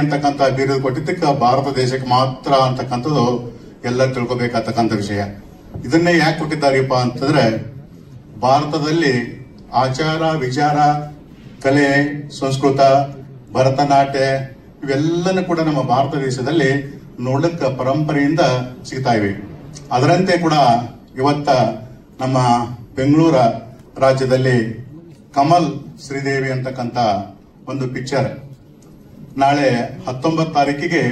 ಅಂತಕ್ಕಂಥ ಬಿರುದು ಕೊಟ್ಟಿದ್ದಕ್ಕೆ ಭಾರತ ದೇಶಕ್ಕೆ ಮಾತ್ರ ಅಂತಕ್ಕಂಥದ್ದು ಎಲ್ಲ ತಿಳ್ಕೊಬೇಕಾಗ್ತಕ್ಕಂಥ ವಿಷಯ. ಇದನ್ನೇ ಯಾಕೆ ಕೊಟ್ಟಿದ್ದಾರಪ್ಪ ಅಂತಂದ್ರೆ, ಭಾರತದಲ್ಲಿ ಆಚಾರ ವಿಚಾರ, ಕಲೆ, ಸಂಸ್ಕೃತ, ಭರತನಾಟ್ಯ ಇವೆಲ್ಲನೂ ಕೂಡ ನಮ್ಮ ಭಾರತ ದೇಶದಲ್ಲಿ ನೋಡಕ್ಕೆ ಪರಂಪರೆಯಿಂದ ಸಿಗ್ತಾ ಇವೆ. ಅದರಂತೆ ಕೂಡ ಇವತ್ತ ನಮ್ಮ ಬೆಂಗಳೂರು ರಾಜ್ಯದಲ್ಲಿ ಕಮಲ್ ಶ್ರೀದೇವಿ ಅಂತಕ್ಕಂಥ ಒಂದು ಪಿಕ್ಚರ್ ನಾಳೆ 19 ತಾರೀಕಿಗೆ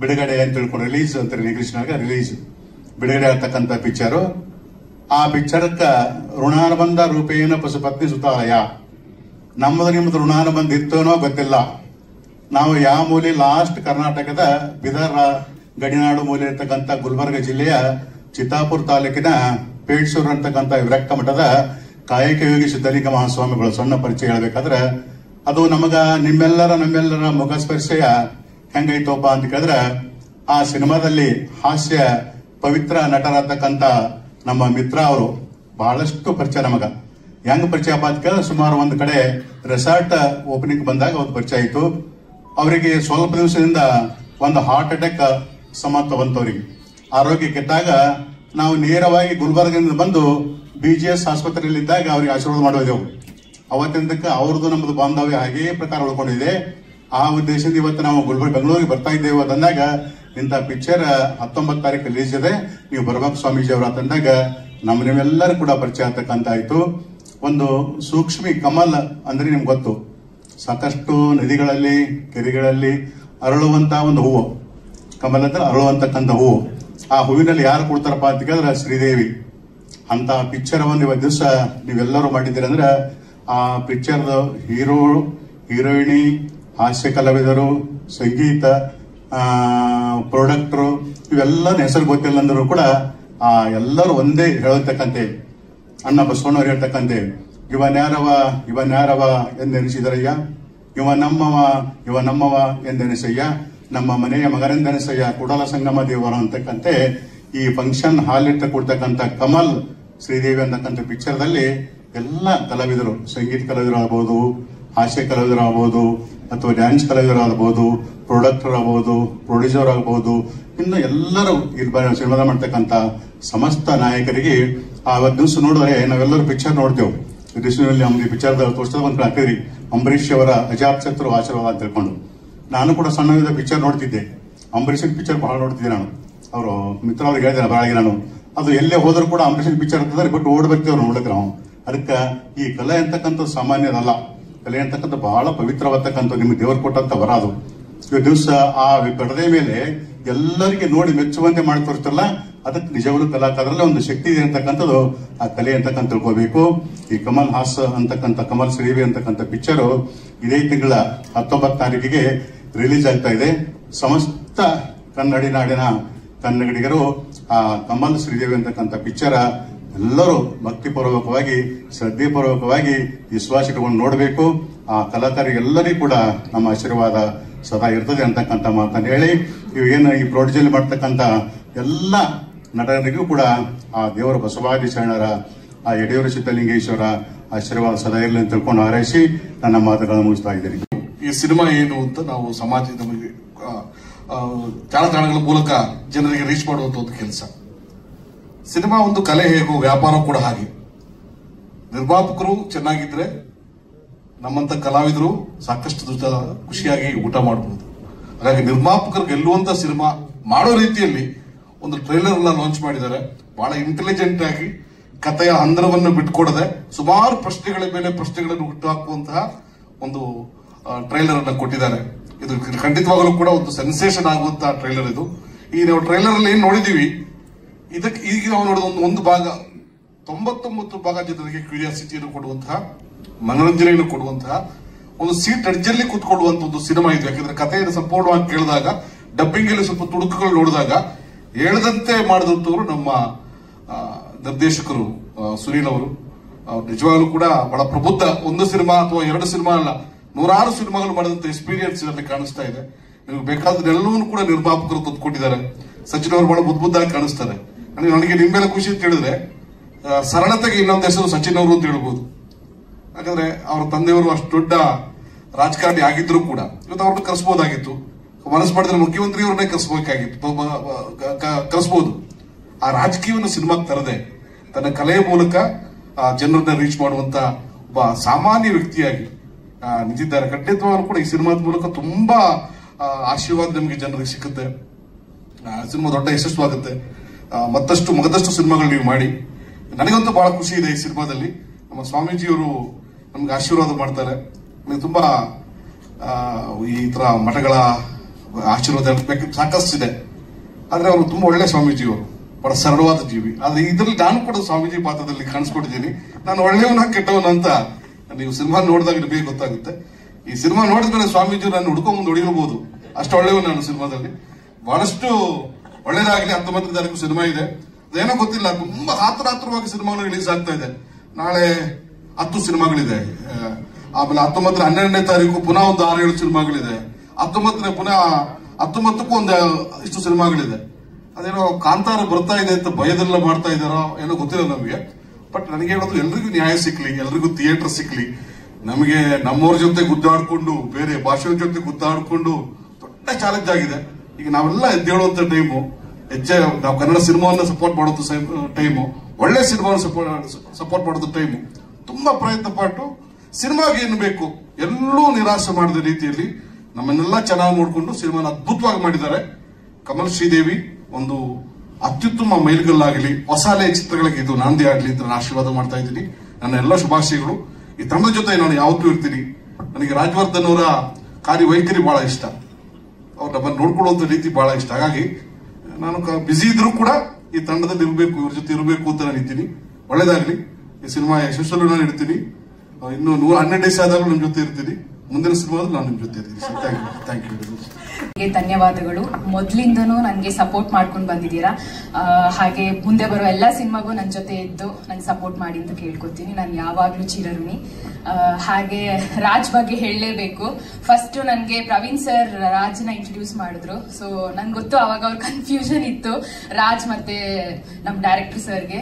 ಬಿಡುಗಡೆ ಅಂತ ತಿಳ್ಕೊಂಡು ರಿಲೀಸ್ ಅಂತಾರೆ, ಇಂಗ್ಲಿಷ್ನಾಗ ರಿಲೀಸ್ ಬಿಡುಗಡೆ ಆಗ್ತಕ್ಕಂಥ ಪಿಕ್ಚರು. ಆ ಪಿಕ್ಚರ್ಕ ಋಣಾನುಬಂಧ ರೂಪೇಣ ಪಶುಪತ್ನಿ ಸುತಾಲಯ, ನಮ್ಮದು ನಿಮ್ಮದು ಋಣಾನುಬಂಧ ಇತ್ತೋನೋ ಗೊತ್ತಿಲ್ಲ. ನಾವು ಯಾವ ಮೂಲೆ ಲಾಸ್ಟ್ ಕರ್ನಾಟಕದ ಬಿದರ್ ಗಡಿನಾಡು ಮೂಲೆ ಇರ್ತಕ್ಕಂಥ ಗುಲ್ಬರ್ಗ ಜಿಲ್ಲೆಯ ಚಿತ್ತಾಪುರ ತಾಲೂಕಿನ ಪೇಟ್ಸೂರ್ ಅಂತಕ್ಕಂಥ ವಿರಕ್ತ ಮಠದ ಕಾಯಕ ಯೋಗಿ ಸಿದ್ದಲಿಂಗ ಮಹಾಸ್ವಾಮಿಗಳು ಸಣ್ಣ ಪರಿಚಯ ಹೇಳ್ಬೇಕಾದ್ರೆ, ಅದು ನಮಗ ನಮ್ಮೆಲ್ಲರ ಮುಖ ಸ್ಪರ್ಶೆಯ ಹೆಂಗೈತೋಪ ಅಂತ ಕೇಳಿದ್ರೆ, ಆ ಸಿನಿಮಾದಲ್ಲಿ ಹಾಸ್ಯ ಪವಿತ್ರ ನಟರಾಗ್ತಕ್ಕಂಥ ನಮ್ಮ ಮಿತ್ರ ಅವರು ಬಹಳಷ್ಟು ಪರಿಚಯ. ನಮಗ ಹೆಂಗ್ ಪರಿಚಯ ಅಂತ ಕೇಳಿದ್ರೆ, ಸುಮಾರು ಒಂದು ಕಡೆ ರೆಸಾರ್ಟ್ ಓಪನಿಂಗ್ ಬಂದಾಗ ಒಂದು ಪರಿಚಯ ಆಯಿತು. ಅವರಿಗೆ ಸ್ವಲ್ಪ ದಿವಸದಿಂದ ಒಂದು ಹಾರ್ಟ್ ಅಟ್ಯಾಕ್ ಸಮಸ್ಯೆ ಬಂತವರಿಗೆ. ಆರೋಗ್ಯ ಕೆಟ್ಟಾಗ ನಾವು ನೇರವಾಗಿ ಗುಲ್ಬರ್ಗದಿಂದ ಬಂದು BGS ಆಸ್ಪತ್ರೆಯಲ್ಲಿದ್ದಾಗ ಅವ್ರಿಗೆ ಆಶೀರ್ವಾದ ಮಾಡೋದೆವು. ಅವತ್ತಿಂದಕ್ಕೆ ಅವ್ರದ್ದು ನಮ್ಮದು ಬಾಂಧವ್ಯ ಹಾಗೇ ಪ್ರಕಾರ ಉಳ್ಕೊಂಡಿದೆ. ಆ ಉದ್ದೇಶದಿಂದ ಇವತ್ತು ನಾವು ಬೆಂಗಳೂರಿಗೆ ಬರ್ತಾ ಇದ್ದೇವೆ ಅಂತಂದಾಗ ಇಂಥ ಪಿಕ್ಚರ್ 19 ತಾರೀಕು ರಿಲೀಸ್ ಇದೆ, ನೀವು ಬರ್ಬೇಕು ಸ್ವಾಮೀಜಿ ಅವರ ತಂದಾಗ ನಿಮ್ಮೆಲ್ಲರೂ ಕೂಡ ಪರಿಚಯ ಆಗ್ತಕ್ಕಂಥ ಆಯ್ತು. ಒಂದು ಸೂಕ್ಷ್ಮಿ ಕಮಲ್ ಅಂದ್ರೆ ನಿಮ್ಗೆ ಗೊತ್ತು, ಸಾಕಷ್ಟು ನದಿಗಳಲ್ಲಿ ಕೆರೆಗಳಲ್ಲಿ ಅರಳುವಂತ ಒಂದು ಹೂವು. ಕಮಲ್ ಅಂದ್ರೆ ಅರಳುವಂತಕ್ಕಂಥ ಹೂವು. ಆ ಹೂವಿನಲ್ಲಿ ಯಾರು ಕೊಡ್ತಾರಪ್ಪ ಅಂತ ಕೇಳಿದ್ರೆ ಶ್ರೀದೇವಿ. ಅಂತ ಪಿಕ್ಚರ್ ಒಂದು ಇವತ್ತು ದಿವಸ ನೀವೆಲ್ಲರೂ ಮಾಡಿದ್ದೀರಿ ಅಂದ್ರೆ, ಆ ಪಿಕ್ಚರ್ದ ಹೀರೋ, ಹೀರೋಯಿನಿ, ಹಾಸ್ಯ ಕಲಾವಿದರು, ಸಂಗೀತ, ಪ್ರೊಡಕ್ಟರು ಇವೆಲ್ಲ ಹೆಸರು ಗೊತ್ತಿಲ್ಲ ಅಂದರೂ ಕೂಡ ಆ ಎಲ್ಲರೂ ಒಂದೇ ಹೇಳತಕ್ಕಂತೆ ಅಣ್ಣ ಬಸವಣ್ಣವ್ರು ಹೇಳ್ತಕ್ಕಂತೆ, ಇವನ್ಯಾರವ ಎಂದೆನಿಸಿದರಯ್ಯ, ಇವ ನಮ್ಮವ ಎಂದೆನಿಸಯ್ಯ, ನಮ್ಮ ಮನೆಯ ಮಗನೆಂದೆನಿಸಯ್ಯ, ಕುಡಲ ಸಂಗಮ ದೇವರು ಅಂತಕ್ಕಂತೆ ಈ ಫಂಕ್ಷನ್ ಹಾಲ್ ಇಟ್ಟ ಕೊಡ್ತಕ್ಕಂಥ ಕಮಲ್ ಶ್ರೀದೇವಿ ಅಂತಕ್ಕಂಥ ಪಿಕ್ಚರ್ದಲ್ಲಿ ಎಲ್ಲ ಕಲಾವಿದರು, ಸಂಗೀತ ಕಲಾವಿದರು ಆಗ್ಬೋದು, ಹಾಸ್ಯ ಕಲಾವಿದರು ಆಗ್ಬೋದು, ಅಥವಾ ಡ್ಯಾನ್ಸ್ ಕಲಾವಿದರು ಆಗ್ಬೋದು, ಪ್ರೊಡಕ್ಟರ್ ಆಗ್ಬೋದು, ಪ್ರೊಡ್ಯೂಸರ್ ಆಗ್ಬೋದು, ಇನ್ನು ಎಲ್ಲರೂ ಇಲ್ಲಿ ಸಿನಿಮಾ ಮಾಡ್ತಕ್ಕಂಥ ಸಮಸ್ತ ನಾಯಕರಿಗೆ ಆವತ್ತು ದಿವಸ ನೋಡಿದ್ರೆ ನಾವೆಲ್ಲರೂ ಪಿಕ್ಚರ್ ನೋಡ್ತೇವೆ. ರಿಷಿನಲ್ಲಿ ಪಿಕ್ಚರ್ ತೋರಿಸಿದ ಒಂದು ಹಾಕಿದ್ರಿ ಅಂಬರೀಷ್ ಅವರ ಅಜಾತ್ ಶತ್ರು ಆಶೀರ್ವಾದ ಅಂತ ತಿಳ್ಕೊಂಡು. ನಾನು ಕೂಡ ಸಣ್ಣ ಪಿಕ್ಚರ್ ನೋಡ್ತಿದ್ದೆ, ಅಂಬರೀಷನ್ ಪಿಕ್ಚರ್ ಬಹಳ ನೋಡ್ತಿದ್ದೆ ನಾನು. ಅವರು ಮಿತ್ರ ಅವ್ರಿಗೆ ಹೇಳಿದೆ ಬಹಳ ನಾನು, ಅದು ಎಲ್ಲೇ ಹೋದ್ರು ಕೂಡ ಅಂಬರೀಷನ್ ಪಿಕ್ಚರ್ ಅಂತಂದ್ರೆ ಬಿಟ್ಟು ಓಡ್ ಬರ್ತೀವಿ ಅವ್ರು ನೋಡಕ್ಕೆ ನಾವು. ಅದಕ್ಕೆ ಈ ಕಲೆ ಅಂತಕ್ಕಂಥದ್ದು ಸಾಮಾನ್ಯದಲ್ಲ. ಕಲೆ ಅಂತಕ್ಕಂಥ ಬಹಳ ಪವಿತ್ರವಾಗ್ತಕ್ಕಂಥ ನಿಮ್ಗೆ ದೇವರು ಕೊಟ್ಟಂತ ವರ ಅದು. ಇವತ್ತು ದಿವಸ ಆ ಪರದೆ ಮೇಲೆ ಎಲ್ಲರಿಗೆ ನೋಡಿ ಮೆಚ್ಚುವಂತೆ ಮಾಡಿ ತೋರಿಸ್ತಾರಲ್ಲ, ಅದಕ್ಕೆ ನಿಜವಾಗ್ಲೂ ಕಲಾಕಾರರಲ್ಲಿ ಒಂದು ಶಕ್ತಿ ಇದೆ ಅಂತಕ್ಕಂಥದ್ದು ಆ ಕಲೆ ಅಂತಕ್ಕಂಥ ತಿಳ್ಕೋಬೇಕು. ಈ ಕಮಲ್ ಕಮಲ್ ಶ್ರೀದೇವಿ ಅಂತಕ್ಕಂಥ ಪಿಕ್ಚರು ಇದೇ ತಿಂಗಳ 19 ತಾರೀಕಿಗೆ ರಿಲೀಸ್ ಆಗ್ತಾ ಇದೆ. ಸಮಸ್ತ ನಾಡಿನ ಕನ್ನಡಿಗರು ಆ ಕಮಲ್ ಶ್ರೀದೇವಿ ಅಂತಕ್ಕಂಥ ಪಿಕ್ಚರ್ ಎಲ್ಲರೂ ಭಕ್ತಿಪೂರ್ವಕವಾಗಿ ಶ್ರದ್ಧೆಪೂರ್ವಕವಾಗಿ ವಿಶ್ವಾಸ ಇಟ್ಟುಕೊಂಡು ನೋಡಬೇಕು. ಆ ಕಲಾಕಾರರಿಗೆಲ್ಲರಿಗೂ ಕೂಡ ನಮ್ಮ ಆಶೀರ್ವಾದ ಸದಾ ಇರ್ತದೆ ಅಂತಕ್ಕಂಥ ಮಾತನ್ನು ಹೇಳಿ, ಏನು ಈ ಪ್ರೊಡ್ಯೂಸರ್ ಮಾಡ್ತಕ್ಕಂಥ ಎಲ್ಲ ನಟರಿಗೂ ಕೂಡ ಆ ದೇವರ ಬಸವಾದಿ ಶರಣರ, ಆ ಯಡಿಯೂರು ಸಿದ್ದಲಿಂಗೇಶ್ವರ ಆಶೀರ್ವಾದ ಸದಾ ಇರಲಿ ಅಂತ ತಿಳ್ಕೊಂಡು ಹಾರೈಸಿ ನನ್ನ ಮಾತುಗಳನ್ನು ಮುಗಿಸ್ತಾ ಇದ್ದೀನಿ. ಈ ಸಿನಿಮಾ ಏನು ಅಂತ ನಾವು ಸಮಾಜದ ಜಾಲತಾಣಗಳ ಮೂಲಕ ಜನರಿಗೆ ರೀಚ್ ಮಾಡುವಂತ ಒಂದು ಕೆಲಸ. ಸಿನಿಮಾ ಒಂದು ಕಲೆ ಹೇಗೋ ವ್ಯಾಪಾರ ಕೂಡ ಹಾಗೆ. ನಿರ್ಮಾಪಕರು ಚೆನ್ನಾಗಿದ್ರೆ ನಮ್ಮಂತ ಕಲಾವಿದರು ಸಾಕಷ್ಟು ಖುಷಿಯಾಗಿ ಊಟ ಮಾಡಬಹುದು. ಹಾಗಾಗಿ ನಿರ್ಮಾಪಕರು ಗೆಲ್ಲುವಂತ ಸಿನಿಮಾ ಮಾಡೋ ರೀತಿಯಲ್ಲಿ ಒಂದು ಟ್ರೈಲರ್ ಎಲ್ಲ ಲಾಂಚ್ ಮಾಡಿದ್ದಾರೆ. ಬಹಳ ಇಂಟೆಲಿಜೆಂಟ್ ಆಗಿ ಕಥೆಯ ಹಂದರವನ್ನು ಬಿಟ್ಕೊಡದೆ ಸುಮಾರು ಪ್ರಶ್ನೆಗಳ ಮೇಲೆ ಪ್ರಶ್ನೆಗಳನ್ನು ಹುಟ್ಟುಹಾಕುವಂತಹ ಒಂದು ಟ್ರೈಲರ್ ಅನ್ನು ಕೊಟ್ಟಿದ್ದಾರೆ. ಇದು ಖಂಡಿತವಾಗಲೂ ಕೂಡ ಒಂದು ಸೆನ್ಸೇಷನ್ ಆಗುವಂತಹ ಟ್ರೈಲರ್ ಇದು. ಈ ನಾವು ಟ್ರೈಲರ್ ಅಲ್ಲಿ ಏನ್ ನೋಡಿದೀವಿ, ಇದಕ್ಕೆ ಈಗ ನಾವು ನೋಡಿದ ಒಂದು ಭಾಗ 99 ಭಾಗ ಜನರಿಗೆ ಕ್ಯೂರಿಯಾಸಿಟಿಯನ್ನು ಕೊಡುವಂತಹ, ಮನೋರಂಜನೆಯನ್ನು ಕೊಡುವಂತಹ ಒಂದು ಸೀಟ್ ಅಡ್ಜಲ್ಲಿ ಕೂತ್ಕೊಳ್ಳುವಂತ ಒಂದು ಸಿನಿಮಾ ಇದು. ಯಾಕಂದ್ರೆ ಕಥೆಯನ್ನು ಸಂಪೂರ್ಣವಾಗಿ ಕೇಳಿದಾಗ, ಡಬ್ಬಿಂಗ್ ಅಲ್ಲಿ ಸ್ವಲ್ಪ ತುಣುಕುಗಳು ನೋಡಿದಾಗ ಹೇಳದಂತೆ ಮಾಡಿದಂತವರು ನಮ್ಮ ನಿರ್ದೇಶಕರು ಸುನೀಲ್ ಅವರು. ನಿಜವಾಗ್ಲೂ ಕೂಡ ಬಹಳ ಪ್ರಬುದ್ಧ, ಒಂದು ಸಿನಿಮಾ ಅಥವಾ 2 ಸಿನಿಮಾ ಅಲ್ಲ, 100 ಸಿನಿಮಾಗಳು ಮಾಡಿದಂತ ಎಕ್ಸ್ಪೀರಿಯನ್ಸ್ ಇದರಲ್ಲಿ ಕಾಣಿಸ್ತಾ ಇದೆ. ನಿಮಗೆ ಬೇಕಾದೆಲ್ಲವನ್ನೂ ಕೂಡ ನಿರ್ಮಾಪಕರು ತಂದುಕೊಟ್ಟಿದ್ದಾರೆ. ಸಚಿನ್ ಅವರು ಬಹಳ ಬುದ್ಧಿಬುದ್ಧಾಗಿ ಕಾಣಿಸ್ತಾರೆ. ನನಗೆ ನಿಮ್ಮ ಮೇಲೆ ಖುಷಿ ಅಂತ ಹೇಳಿದ್ರೆ, ಸರಳತೆಗೆ ಇನ್ನೊಂದು ಹೆಸರು ಸಚಿನ್ ಅವರು ಅಂತ ಹೇಳ್ಬೋದು. ಯಾಕಂದ್ರೆ ಅವರ ತಂದೆಯವರು ಅಷ್ಟು ದೊಡ್ಡ ರಾಜಕಾರಣಿ ಆಗಿದ್ರು ಕೂಡ ಇವತ್ತು ಅವ್ರನ್ನ ಕರೆಸಬಹುದಾಗಿತ್ತು. ಮನಸ್ಸು ಮಾಡಿದ್ರೆ ಮುಖ್ಯಮಂತ್ರಿಯವ್ರನ್ನೇ ಕರೆಸಬಹುದು. ಆ ರಾಜಕೀಯವನ್ನು ಸಿನಿಮಾಗೆ ತರದೆ ತನ್ನ ಕಲೆಯ ಮೂಲಕ ಜನರನ್ನ ರೀಚ್ ಮಾಡುವಂತ ಒಬ್ಬ ಸಾಮಾನ್ಯ ವ್ಯಕ್ತಿಯಾಗಿ ನಿಂತಿದ್ದಾರೆ. ಖಂಡಿತವಾಗ್ಲೂ ಕೂಡ ಈ ಸಿನಿಮಾದ ಮೂಲಕ ತುಂಬಾ ಆಶೀರ್ವಾದ ನಮಗೆ ಜನರಿಗೆ ಸಿಕ್ಕುತ್ತೆ. ಸಿನಿಮಾ ದೊಡ್ಡ ಯಶಸ್ವಾಗುತ್ತೆ. ಮಗದಷ್ಟು ಸಿನಿಮಾಗಳು ನೀವು ಮಾಡಿ. ನನಗಂತೂ ಬಹಳ ಖುಷಿ ಇದೆ ಈ ಸಿನಿಮಾದಲ್ಲಿ. ನಮ್ಮ ಸ್ವಾಮೀಜಿಯವರು ನಮ್ಗೆ ಆಶೀರ್ವಾದ ಮಾಡ್ತಾರೆ. ನಮಗೆ ತುಂಬಾ ಈ ತರ ಮಠಗಳ ಆಶೀರ್ವಾದ ಸಾಕಷ್ಟಿದೆ. ಆದ್ರೆ ಅವರು ತುಂಬಾ ಒಳ್ಳೆ ಸ್ವಾಮೀಜಿಯವರು, ಬಹಳ ಸರಳವಾದ ಜೀವಿ. ಆದ್ರೆ ಇದರಲ್ಲಿ ನಾನು ಕೂಡ ಸ್ವಾಮೀಜಿ ಪಾತ್ರದಲ್ಲಿ ಕಾಣಿಸ್ಕೊಟ್ಟಿದ್ದೀನಿ. ನಾನು ಒಳ್ಳೆಯವನ ಕೆಟ್ಟವನ ಅಂತ ನೀವು ಸಿನಿಮಾ ನೋಡಿದಾಗ ನಿಮಗೆ ಗೊತ್ತಾಗುತ್ತೆ. ಈ ಸಿನಿಮಾ ನೋಡಿದ್ಮೇಲೆ ಸ್ವಾಮೀಜಿ ನಾನು ಹುಡ್ಕೊಂಡ್ ಹೊಡಿರಬಹುದು, ಅಷ್ಟು ಒಳ್ಳೆಯವ ನಾನು ಸಿನಿಮಾದಲ್ಲಿ. ಬಹಳಷ್ಟು ಒಳ್ಳೇದಾಗಲಿ. 19ನೇ ತಾರೀಕು ಸಿನಿಮಾ ಇದೆ. ಅದೇನೋ ಗೊತ್ತಿಲ್ಲ, ತುಂಬಾ ಆತುರವಾಗಿ ಸಿನಿಮಾಗಳು ರಿಲೀಸ್ ಆಗ್ತಾ ಇದೆ. ನಾಳೆ 10 ಸಿನಿಮಾಗಳಿದೆ. ಆಮೇಲೆ 12ನೇ ತಾರೀಕು ಪುನಃ ಒಂದು 6-7 ಸಿನಿಮಾಗಳಿದೆ. 19ಕ್ಕೂ ಒಂದು ಇಷ್ಟು ಸಿನಿಮಾಗಳಿದೆ. ಅದೇನೋ ಕಾಂತಾರ ಬರ್ತಾ ಇದೆ ಅಂತ ಭಯದೆಲ್ಲ ಮಾಡ್ತಾ ಇದಾರೋ ಏನೋ ಗೊತ್ತಿಲ್ಲ ನಮಗೆ. ಬಟ್ ನನಗೆ ಹೇಳೋದು ಎಲ್ರಿಗೂ ನ್ಯಾಯ ಸಿಕ್ಲಿ, ಎಲ್ರಿಗೂ ಥಿಯೇಟರ್ ಸಿಕ್ಲಿ. ನಮಗೆ ನಮ್ಮವ್ರ ಜೊತೆ ಗುದ್ದಾಡ್ಕೊಂಡು, ಬೇರೆ ಭಾಷೆಯ ಜೊತೆ ಗುದ್ದಾಡ್ಕೊಂಡು ದೊಡ್ಡ ಚಾಲೆಂಜ್ ಆಗಿದೆ. ಈಗ ನಾವೆಲ್ಲ ಎದ್ದೇಳುವಂತ ಟೈಮು, ನಾವು ಕನ್ನಡ ಸಿನಿಮಾವನ್ನ ಸಪೋರ್ಟ್ ಮಾಡೋದು ಟೈಮು, ಒಳ್ಳೆ ಸಿನಿಮಾವನ್ನು ಸಪೋರ್ಟ್ ಮಾಡೋದು ಟೈಮು. ತುಂಬಾ ಪ್ರಯತ್ನ ಪಟ್ಟು ಸಿನಿಮಾಗೆ ಏನು ಬೇಕು ಎಲ್ಲೂ ನಿರಾಶೆ ಮಾಡದ ರೀತಿಯಲ್ಲಿ ನಮ್ಮನ್ನೆಲ್ಲ ಚೆನ್ನಾಗಿ ನೋಡಿಕೊಂಡು ಸಿನಿಮಾನ ಅದ್ಭುತವಾಗಿ ಮಾಡಿದ್ದಾರೆ. ಕಮಲ್ ಶ್ರೀದೇವಿ ಒಂದು ಅತ್ಯುತ್ತಮ ಮೈಲಿಗಲ್ಲಾಗಲಿ, ಹೊಸ ಅಲೆಯ ಚಿತ್ರಗಳಿಗೆ ಇದು ನಾಂದಿ ಆಗಲಿ ಅಂತ ನಾನು ಆಶೀರ್ವಾದ ಮಾಡ್ತಾ ಇದ್ದೀನಿ. ನನ್ನ ಎಲ್ಲ ಶುಭಾಶಯಗಳು. ಈ ತಂಡದ ಜೊತೆ ನಾನು ಯಾವತ್ತೂ ಇರ್ತೀನಿ. ನನಗೆ ರಾಜವರ್ಧನ್ ಅವರ ಕಾರ್ಯವೈಖರಿ ಬಹಳ ಇಷ್ಟ. ಅವ್ರು ನಮ್ಮನ್ನು ನೋಡ್ಕೊಳ್ಳುವಂತ ರೀತಿ ಬಹಳ ಇಷ್ಟ. ಹಾಗಾಗಿ ನಾನು ಬಿಸಿ ಇದ್ರೂ ಕೂಡ ಈ ತಂಡದಲ್ಲಿ ಇರಬೇಕು, ಇವ್ರ ಜೊತೆ ಇರಬೇಕು ಅಂತ ನಾನು ಇದ್ದೀನಿ. ಒಳ್ಳೇದಾಗ್ಲಿ. ಈ ಸಿನಿಮಾ ಯಶಸ್ಸಲ್ಲೂ ನಾನು ಇರ್ತೀನಿ. ಇನ್ನು 112 ಡೇಸ್ ಆದಾಗಲೂ ನಿಮ್ಮ ಜೊತೆ ಇರ್ತೀನಿ. ಮುಂದಿನ ಸಿನಿಮಾದಲ್ಲಿ ನಾನು ನಿಮ್ಮ ಜೊತೆ ಇರ್ತೀನಿ. Thank you. ಧನ್ಯವಾದಗಳು. ಮೊದಲಿಂದನೂ ನನಗೆ ಸಪೋರ್ಟ್ ಮಾಡ್ಕೊಂಡು ಬಂದಿದ್ದೀರಾ. ಹಾಗೆ ಮುಂದೆ ಬರೋ ಎಲ್ಲ ಸಿನಿಮಾಗೂ ನನ್ನ ಜೊತೆ ಇದ್ದು ನಂಗೆ ಸಪೋರ್ಟ್ ಮಾಡಿ ಅಂತ ಕೇಳ್ಕೊತೀನಿ. ನಾನು ಯಾವಾಗ್ಲೂ ಚಿರಋಣಿ. ಹಾಗೆ ರಾಜ್ ಬಗ್ಗೆ ಹೇಳಲೇಬೇಕು. ಫಸ್ಟ್ ನನಗೆ ಪ್ರವೀಣ್ ಸರ್ ರಾಜ್ನ ಇಂಟ್ರೊಡ್ಯೂಸ್ ಮಾಡಿದ್ರು. ಸೊ ನನ್ಗೆ ಗೊತ್ತು ಅವಾಗ ಅವ್ರ ಕನ್ಫ್ಯೂಷನ್ ಇತ್ತು ರಾಜ್ ಮತ್ತೆ ನಮ್ ಡೈರೆಕ್ಟರ್ ಸರ್ಗೆ,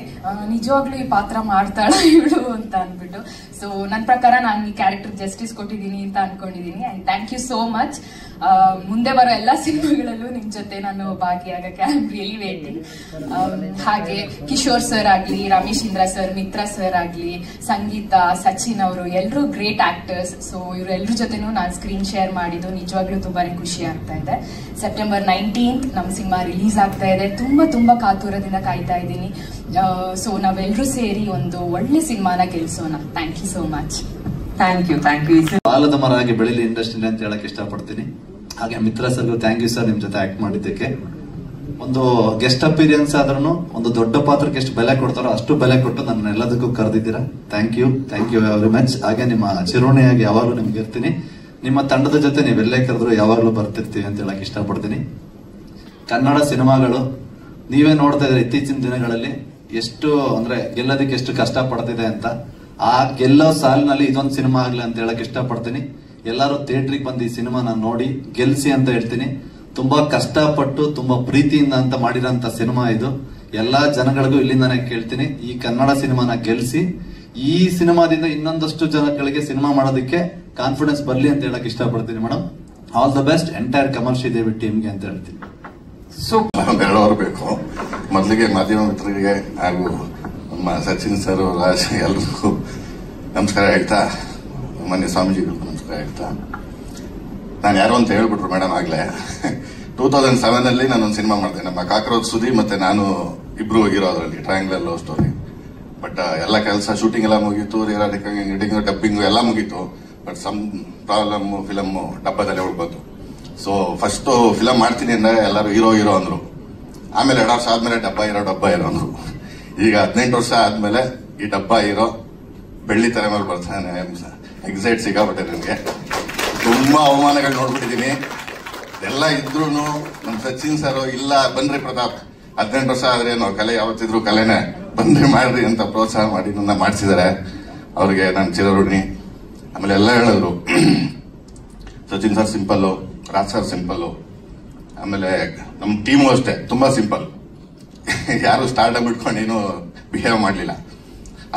ನಿಜವಾಗ್ಲೂ ಈ ಪಾತ್ರ ಮಾಡ್ತಾಳ ಇವಳು ಅಂತ ಅಂದ್ಬಿಟ್ಟು. ಸೊ ನನ್ನ ಪ್ರಕಾರ ನಾನು ಈ ಕ್ಯಾರೆಕ್ಟರ್ ಜಸ್ಟಿಸ್ ಕೊಟ್ಟಿದ್ದೀನಿ ಅಂತ ಅನ್ಕೊಂಡಿದ್ದೀನಿ. And thank you so much. ಮುಂದೆ ಬರೋ ಎಲ್ಲಾ ಸಿನಿಮಾಗಳಲ್ಲೂ ನಿಮ್ ಜೊತೆ ನಾನು ಭಾಗಿಯಾಗಕ್ಕೆ ಐ ಆಮ್ ರಿಯಲಿ ವೇಟಿಂಗ್. ಹಾಗೆ ಕಿಶೋರ್ ಸರ್ ಆಗ್ಲಿ, ರಮೇಶ್ ಇಂದ್ರ ಸರ್, ಮಿತ್ರ ಸರ್ ಆಗ್ಲಿ, ಸಂಗೀತ, ಸಚಿನ್ ಅವರು ಎಲ್ಲರೂ ಗ್ರೇಟ್ ಆಕ್ಟರ್ಸ್. ಸೊ ಇವರೆಲ್ಲರ ಜೊತೆನೂ ನಾನು ಸ್ಕ್ರೀನ್ ಶೇರ್ ಮಾಡಿದ್ದು ನಿಜವಾಗ್ಲೂ ತುಂಬಾನೇ ಖುಷಿ ಆಗ್ತಾ ಇದೆ. ಸೆಪ್ಟೆಂಬರ್ 19th ನಮ್ಮ ಸಿನಿಮಾ ರಿಲೀಸ್ ಆಗ್ತಾ ಇದೆ. ತುಂಬಾ ಕಾತುರದಿಂದ ಕಾಯ್ತಾ ಇದ್ದೀನಿ. ಸೊ ನಾವೆಲ್ಲರೂ ಸೇರಿ ಒಂದು ಒಳ್ಳೆ ಸಿನಿಮಾನ ಗೆಲ್ಸೋಣ. Thank you so much. Thank you. ಬಾಲದ ಮರ ಆಗಿ ಬೆಳಿಲಿ ಇಂಡಸ್ಟ್ರಿ ಅಂತ ಹೇಳಕ್ ಇಷ್ಟಪಡ್ತೀನಿ. ಹಾಗೆ ಮಿತ್ರ ಸರ್ಗೂ ಥ್ಯಾಂಕ್ ಯು ಸರ್, ನಿಮ್ ಜೊತೆ ಆಕ್ಟ್ ಮಾಡಿದ್ದಕ್ಕೆ. ಒಂದು ಗೆಸ್ಟ್ ಅಪಿರಿಯನ್ಸ್ ಆದ್ರೂ ಒಂದು ದೊಡ್ಡ ಪಾತ್ರಕ್ಕೆ ಎಷ್ಟು ಬೆಲೆ ಕೊಡ್ತಾರೋ ಅಷ್ಟು ಬೆಲೆ ಕೊಟ್ಟು ನನ್ನ ಎಲ್ಲದಕ್ಕೂ ಕರೆದಿದ್ದೀರಾ. Thank you very much. ಹಾಗೆ ನಿಮ್ಮ ಚಿರೋಣಿಯಾಗಿ ಯಾವಾಗಲೂ ನಿಮ್ಗೆ ಇರ್ತೀನಿ. ನಿಮ್ಮ ತಂಡದ ಜೊತೆ ನೀವೆಲ್ಲೇ ಕರೆದ್ರು ಯಾವಾಗಲೂ ಬರ್ತಿರ್ತೀವಿ ಅಂತ ಹೇಳಕ್ ಇಷ್ಟಪಡ್ತೀನಿ. ಕನ್ನಡ ಸಿನಿಮಾಗಳು ನೀವೇ ನೋಡ್ತಾ ಇದ್ರೆ ಇತ್ತೀಚಿನ ದಿನಗಳಲ್ಲಿ ಎಷ್ಟು ಅಂದ್ರೆ ಗೆಲ್ಲೋದಕ್ಕೆ ಎಷ್ಟು ಕಷ್ಟ ಪಡ್ತಿದೆ ಅಂತ. ಆ ಗೆಲ್ಲೋ ಸಾಲಿನಲ್ಲಿ ಇದೊಂದು ಸಿನಿಮಾ ಆಗ್ಲಿ ಅಂತ ಹೇಳಕ್ ಇಷ್ಟಪಡ್ತೀನಿ. ಎಲ್ಲರೂ ಥಿಯೇಟ್ರಿಗೆ ಬಂದು ಈ ಸಿನಿಮಾನ ನೋಡಿ ಗೆಲ್ಸಿ ಅಂತ ಹೇಳ್ತೀನಿ. ತುಂಬಾ ಕಷ್ಟಪಟ್ಟು ತುಂಬಾ ಪ್ರೀತಿಯಿಂದ ಅಂತ ಮಾಡಿರೋಂತ ಸಿನಿಮಾ ಇದು. ಎಲ್ಲಾ ಜನಗಳಿಗೂ ಇಲ್ಲಿಂದಾನೇ ಕೇಳ್ತೀನಿ, ಈ ಕನ್ನಡ ಸಿನಿಮಾನ ಗೆಲ್ಸಿ. ಈ ಸಿನಿಮಾದಿಂದ ಇನ್ನೊಂದಷ್ಟು ಜನಗಳಿಗೆ ಸಿನಿಮಾ ಮಾಡೋದಕ್ಕೆ ಕಾನ್ಫಿಡೆನ್ಸ್ ಬರ್ಲಿ ಅಂತ ಹೇಳಕ್ ಇಷ್ಟಪಡ್ತೀನಿ. Madam, all the best entire Kamal Sridevi ಟೀಮ್ಗೆ ಅಂತ ಹೇಳ್ತೀನಿ. ಹೇಳೋರು ಬೇಕು. ಮೊದಲಿಗೆ ಮಾಧ್ಯಮ ಮಿತ್ರರಿಗೆ ಹಾಗೂ ನಮ್ಮ ಸಚಿನ್ ಸರ್, ರಾಜ್ ಎಲ್ರಿಗೂ ನಮಸ್ಕಾರ ಹೇಳ್ತಾ, ಮೊನ್ನೆ ಸ್ವಾಮೀಜಿಗಳಿಗೂ ನಮಸ್ಕಾರ ಹೇಳ್ತಾ, ನಾನು ಯಾರು ಅಂತ ಹೇಳ್ಬಿಟ್ರು ಮೇಡಮ್ ಆಗ್ಲೇ. 2007 ನಾನೊಂದು ಸಿನಿಮಾ ಮಾಡಿದೆ. ನಮ್ಮ ಕಾಕ್ರೋಚ್ ಸುದಿ ಮತ್ತೆ ನಾನು ಇಬ್ರು ಹೋಗಿರೋ ಅದರಲ್ಲಿ ಟ್ರಯಾಂಗ್ಲರ್ ಲವ್ ಸ್ಟೋರಿ. ಬಟ್ ಎಲ್ಲ ಕೆಲಸ ಶೂಟಿಂಗ್ ಎಲ್ಲ ಮುಗೀತು, ಎಡಿಟಿಂಗ್ ಡಬ್ಬಿಂಗ್ ಎಲ್ಲ ಮುಗೀತು. ಬಟ್ ಸಮ್ ಪ್ರಾಬ್ಲಮ್, ಫಿಲಮ್ ಡಬ್ಬದಲ್ಲೇ ಉಳ್ಬೋದು. ಸೊ ಫಸ್ಟ್ ಫಿಲಮ್ ಮಾಡ್ತೀನಿ ಅಂದ್ರೆ ಎಲ್ಲರೂ ಹೀರೋ ಅಂದ್ರು. ಆಮೇಲೆ 2 ವರ್ಷ ಆದ್ಮೇಲೆ ಡಬ್ಬ ಇರೋ ಅಂದ್ರು. ಈಗ 18 ವರ್ಷ ಆದ್ಮೇಲೆ ಈ ಡಬ್ಬ ಹೀರೋ ಬೆಳ್ಳಿ ತಲೆ ಮೇಲೆ ಬರ್ತಾನೆ. ಎಕ್ಸೈಟ್ ಸಿಕ್ಕಾಬಿಟ್ಟೆ ನನಗೆ. ತುಂಬಾ ಅವಮಾನಗಳು ನೋಡ್ಬಿಟ್ಟಿದೀನಿ. ಎಲ್ಲ ಇದ್ರು ನಮ್ ಸಚಿನ್ ಸರ್ ಇಲ್ಲ ಬನ್ರಿ ಪ್ರತಾಪ್, 18 ವರ್ಷ ಆದ್ರೆ ನಾವು ಕಲೆ ಯಾವತ್ತಿದ್ರು ಕಲೆನೆ, ಬನ್ರಿ ಮಾಡ್ರಿ ಅಂತ ಪ್ರೋತ್ಸಾಹ ಮಾಡಿ ನನ್ನ ಮಾಡಿಸಿದ್ದಾರೆ. ಅವ್ರಿಗೆ ನಾನು ಚಿರಋಣಿ. ಆಮೇಲೆ ಎಲ್ಲ ಹೇಳಿದ್ರು, Sachin sir simple, Raj sir simple, ಆಮೇಲೆ ನಮ್ ಟೀಮು ಅಷ್ಟೇ ತುಂಬಾ ಸಿಂಪಲ್. ಯಾರು ಸ್ಟಾರ್ಟ್ ಬಿಟ್ಕೊಂಡು ಏನು ಬಿಹೇವ್ ಮಾಡ್ಲಿಲ್ಲ.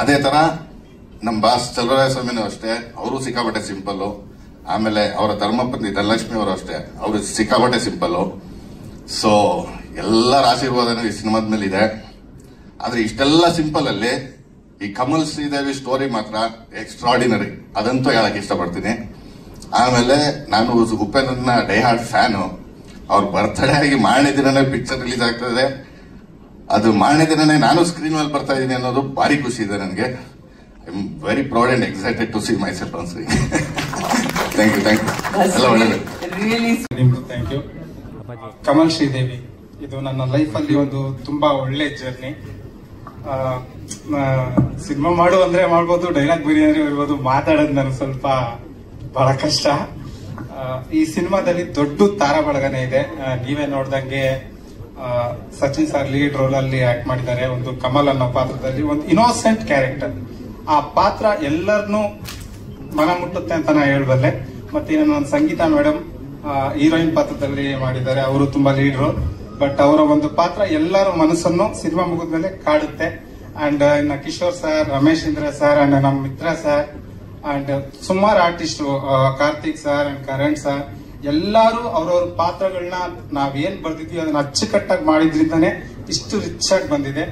ಅದೇ ತರ ನಮ್ ಬಾಸ್ ಚಲುವರಾಯ ಸ್ವಾಮಿನೂ ಅಷ್ಟೇ, ಅವರು ಸಿಕ್ಕಾಪಟ್ಟೆ ಸಿಂಪಲ್. ಆಮೇಲೆ ಅವರ ಧರ್ಮಪತ್ನಿ ಧನಲಕ್ಷ್ಮಿ ಅವರು ಅಷ್ಟೇ, ಅವರು ಸಿಕ್ಕಾಪಟ್ಟೆ ಸಿಂಪಲ್. ಸೊ ಎಲ್ಲರ ಆಶೀರ್ವಾದನೂ ಈ ಸಿನಿಮಾದ ಮೇಲೆ ಇದೆ. ಆದ್ರೆ ಇಷ್ಟೆಲ್ಲ ಸಿಂಪಲ್ ಅಲ್ಲಿ ಈ ಕಮಲ್ ಶ್ರೀದೇವಿ ಸ್ಟೋರಿ ಮಾತ್ರ ಎಕ್ಸ್ಟ್ರಾರ್ಡಿನರಿ, ಅದಂತೂ ಹೇಳಕ್ ಇಷ್ಟಪಡ್ತೀನಿ. ಆಮೇಲೆ ನಾನು ಉಪೇಂದ್ರನ ಡೈಹಾರ್ಡ್ ಫ್ಯಾನು. ಅವ್ರ ಬರ್ತ್ಡೇ ಆಗಿ ಮಾರನೇ ದಿನನೇ ಪಿಕ್ಚರ್ ರಿಲೀಸ್ ಆಗ್ತದೆ. ಅದು ಮಾರನೇ ದಿನನೇ ನಾನು ಸ್ಕ್ರೀನ್ ಮೇಲೆ ಬರ್ತಾ ಇದ್ದೀನಿ ಅನ್ನೋದು ಭಾರಿ ಖುಷಿ ಇದೆ ನನಗೆ. I am very proud and excited to see myself on screen. Thank you ಎಲ್ಲ ಒಳ್ಳೆಯದು. Thank you. ಕಮಲ್ ಶ್ರೀದೇವಿ, ಇದು ನನ್ನ ಲೈಫ್ ಅಲ್ಲಿ ಒಂದು ತುಂಬಾ ಒಳ್ಳೆ ಜರ್ನಿ. ಸಿನಿಮಾ ಮಾಡು ಅಂದ್ರೆ ಮಾಡ್ಬೋದು, ಡೈಲಾಗ್ ಬರಿ ಅಂದ್ರೆ ಇರ್ಬೋದು, ಮಾತಾಡೋದು ನನಗೆ ಸ್ವಲ್ಪ ಬಹಳ ಕಷ್ಟ. ಈ ಸಿನಿಮಾದಲ್ಲಿ ದೊಡ್ಡ ತಾರ ಬಳಗನೆ ಇದೆ. ನೀವೇ ನೋಡ್ದಂಗೆ ಸಚಿನ್ ಸರ್ ಲೀಡ್ ರೋಲ್ ಅಲ್ಲಿ ಆಕ್ಟ್ ಮಾಡಿದ್ದಾರೆ. ಒಂದು ಕಮಲ್ ಅನ್ನೋ ಪಾತ್ರದಲ್ಲಿ ಒಂದು ಇನ್ನೋಸೆಂಟ್ ಕ್ಯಾರೆಕ್ಟರ್. ಆ ಪಾತ್ರ ಎಲ್ಲರನ್ನೂ ಮನ ಮುಟ್ಟುತ್ತೆ ಅಂತ ನಾ ಹೇಳ್ಬಲ್ಲೆ. ಮತ್ತೆ ನನ್ನ ಸಂಗೀತ ಮೇಡಮ್ ಹೀರೋಯಿನ್ ಪಾತ್ರದಲ್ಲಿ ಮಾಡಿದ್ದಾರೆ, ಅವರು ತುಂಬಾ ಲೀಡ್ ರೋಲ್. ಬಟ್ ಅವರ ಒಂದು ಪಾತ್ರ ಎಲ್ಲರ ಮನಸ್ಸನ್ನು ಸಿನಿಮಾ ಮುಗಿದ್ಮೇಲೆ ಕಾಡುತ್ತೆ. ಅಂಡ್ ಇನ್ನ Kishore sir, Ramesh Indra sir and ನಮ್ಮ ಮಿತ್ರ ಸರ್ ಅಂಡ್ ಸುಮಾರು artist, Karthik sir and Karan sir, ಎಲ್ಲಾರು ಅವ್ರವ್ರ ಪಾತ್ರಗಳನ್ನ ನಾವೇನ್ ಬರ್ದಿದ್ವಿ ಅದನ್ನ ಅಚ್ಚುಕಟ್ಟಾಗಿ ಮಾಡಿದ್ರಿಂದಾನೆ ಇಷ್ಟು ರಿಚ್ ಆಗಿ ಬಂದಿದೆ.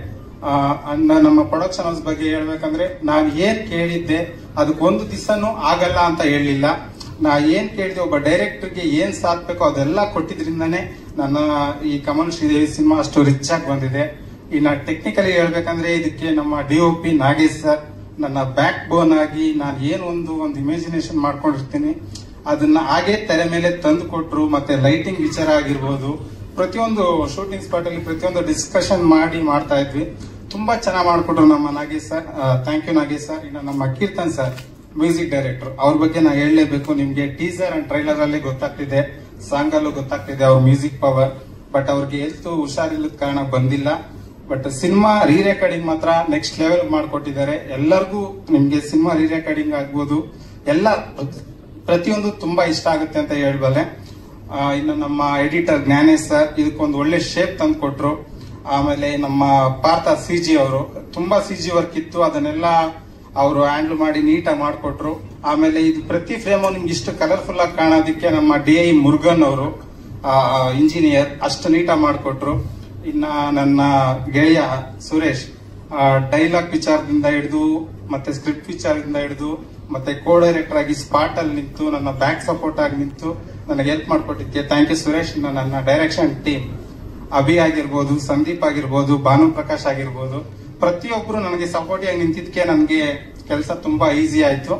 ಅಂಡ್ ನಮ್ಮ ಪ್ರೊಡಕ್ಷನ್ ಹೌಸ್ ಬಗ್ಗೆ ಹೇಳ್ಬೇಕಂದ್ರೆ, ನಾನ್ ಏನ್ ಕೇಳಿದ್ದೆ ಅದಕ್ಕೊಂದು ದಿವಸನೂ ಆಗಲ್ಲ ಅಂತ ಹೇಳಲಿಲ್ಲ. ನಾ ಏನ್ ಕೇಳಿದೆ, ಒಬ್ಬ ಡೈರೆಕ್ಟರ್ಗೆ ಏನ್ ಸಾಧ್ಬೇಕೋ ಅದೆಲ್ಲ ಕೊಟ್ಟಿದ್ರಿಂದಾನೆ ನನ್ನ ಈ ಕಮಲ್ ಶ್ರೀದೇವಿ ಸಿನಿಮಾ ಅಷ್ಟು ರಿಚ್ ಆಗಿ ಬಂದಿದೆ. ಇನ್ನ ಟೆಕ್ನಿಕಲಿ ಹೇಳ್ಬೇಕಂದ್ರೆ, ಇದಕ್ಕೆ ನಮ್ಮ DOP ನಾಗೇಶ್ ಸರ್ ನನ್ನ ಬ್ಯಾಕ್ ಬೋನ್ ಆಗಿ ನಾನು ಏನು ಒಂದು ಇಮ್ಯಾಜಿನೇಷನ್ ಮಾಡ್ಕೊಂಡಿರ್ತೀನಿ ಅದನ್ನ ಹಾಗೆ ತೆರೆ ಮೇಲೆ ತಂದು ಕೊಟ್ರು. ಮತ್ತೆ ಲೈಟಿಂಗ್ ವಿಚಾರ ಆಗಿರ್ಬೋದು, ಪ್ರತಿಯೊಂದು ಶೂಟಿಂಗ್ ಸ್ಪಾಟ್ ಅಲ್ಲಿ ಪ್ರತಿಯೊಂದು ಡಿಸ್ಕಷನ್ ಮಾಡ್ತಾ ಇದ್ವಿ. ತುಂಬಾ ಚೆನ್ನಾಗಿ ಮಾಡ್ಕೊಟ್ರು ನಮ್ಮ Nagesh sir. Thank you Nagesh sir. ಇನ್ನು ನಮ್ಮ ಕೀರ್ತನ್ ಸರ್ ಮ್ಯೂಸಿಕ್ ಡೈರೆಕ್ಟರ್, ಅವ್ರ ಬಗ್ಗೆ ನಾ ಹೇಳಲೇಬೇಕು. ನಿಮ್ಗೆ ಟೀಸರ್ ಅಂಡ್ ಟ್ರೈಲರ್ ಅಲ್ಲಿ ಗೊತ್ತಾಗ್ತಿದೆ, ಸಾಂಗ್ ಅಲ್ಲೂ ಗೊತ್ತಾಗ್ತಿದೆ ಅವ್ರ ಮ್ಯೂಸಿಕ್ ಪವರ್. ಬಟ್ ಅವ್ರಿಗೆ ಎಷ್ಟು ಹುಷಾರಿಲ್ಲದ ಕಾರಣ ಬಂದಿಲ್ಲ. ಬಟ್ ಸಿನಿಮಾ ರೀ ರೆಕಾರ್ಡಿಂಗ್ ಮಾತ್ರ ನೆಕ್ಸ್ಟ್ ಲೆವೆಲ್ ಮಾಡ್ಕೊಟ್ಟಿದ್ದಾರೆ. ಎಲ್ಲರಿಗೂ ನಿಮ್ಗೆ ಸಿನಿಮಾ ರೀ ರೆಕಾರ್ಡಿಂಗ್ ಆಗ್ಬೋದು, ಎಲ್ಲ ಪ್ರತಿಯೊಂದು ತುಂಬಾ ಇಷ್ಟ ಆಗುತ್ತೆ ಅಂತ ಹೇಳ್ಬಲ್ಲೆ. ಇನ್ನು ನಮ್ಮ ಎಡಿಟರ್ ಜ್ಞಾನೇಶ್ ಸರ್ ಇದಕ್ಕೊಂದು ಒಳ್ಳೆ ಶೇಪ್ ತಂದು ಕೊಟ್ರು. ಆಮೇಲೆ ನಮ್ಮ ಪಾರ್ಥ CG ಅವರು ತುಂಬಾ CG ವರ್ಕ್ ಇತ್ತು, ಅದನ್ನೆಲ್ಲ ಅವರು ಹ್ಯಾಂಡಲ್ ಮಾಡಿ ನೀಟಾಗಿ ಮಾಡಿಕೊಟ್ರು. ಆಮೇಲೆ ಇದು ಪ್ರತಿ ಫ್ರೇಮ್ ನಿಮ್ಗೆ ಇಷ್ಟು ಕಲರ್ಫುಲ್ ಆಗಿ ಕಾಣೋದಕ್ಕೆ ನಮ್ಮ DI ಮುರುಗನ್ ಅವರು ಇಂಜಿನಿಯರ್ ಅಷ್ಟು ನೀಟಾಗಿ ಮಾಡಿಕೊಟ್ರು. ಇನ್ನ ನನ್ನ ಗೆಳೆಯ ಸುರೇಶ್ ಡೈಲಾಗ್ ವಿಚಾರದಿಂದ ಹಿಡಿದು ಮತ್ತೆ ಸ್ಕ್ರಿಪ್ಟ್ ವಿಚಾರದಿಂದ ಹಿಡಿದು ಮತ್ತೆ ಕೋ ಡೈರೆಕ್ಟರ್ ಆಗಿ ಸ್ಪಾಟ್ ಅಲ್ಲಿ ನಿಂತು ನನ್ನ ಬ್ಯಾಕ್ ಸಪೋರ್ಟ್ ಆಗಿ ನಿಂತು ನನಗೆ ಹೆಲ್ಪ್ ಮಾಡ್ಕೊಟ್ಟಿದ್ದೆ. Thank you Suresh. ಇನ್ನು ನನ್ನ ಡೈರೆಕ್ಷನ್ ಟೀಮ್ ಅಭಿ ಆಗಿರ್ಬೋದು, ಸಂದೀಪ್ ಆಗಿರ್ಬೋದು, ಭಾನು ಪ್ರಕಾಶ್ ಆಗಿರ್ಬೋದು, ಪ್ರತಿಯೊಬ್ರು ನನಗೆ ಸಪೋರ್ಟ್ ಆಗಿ ನಿಂತಿದ್ಕೆ ನನಗೆ ಕೆಲಸ ತುಂಬಾ ಈಸಿ ಆಯ್ತು.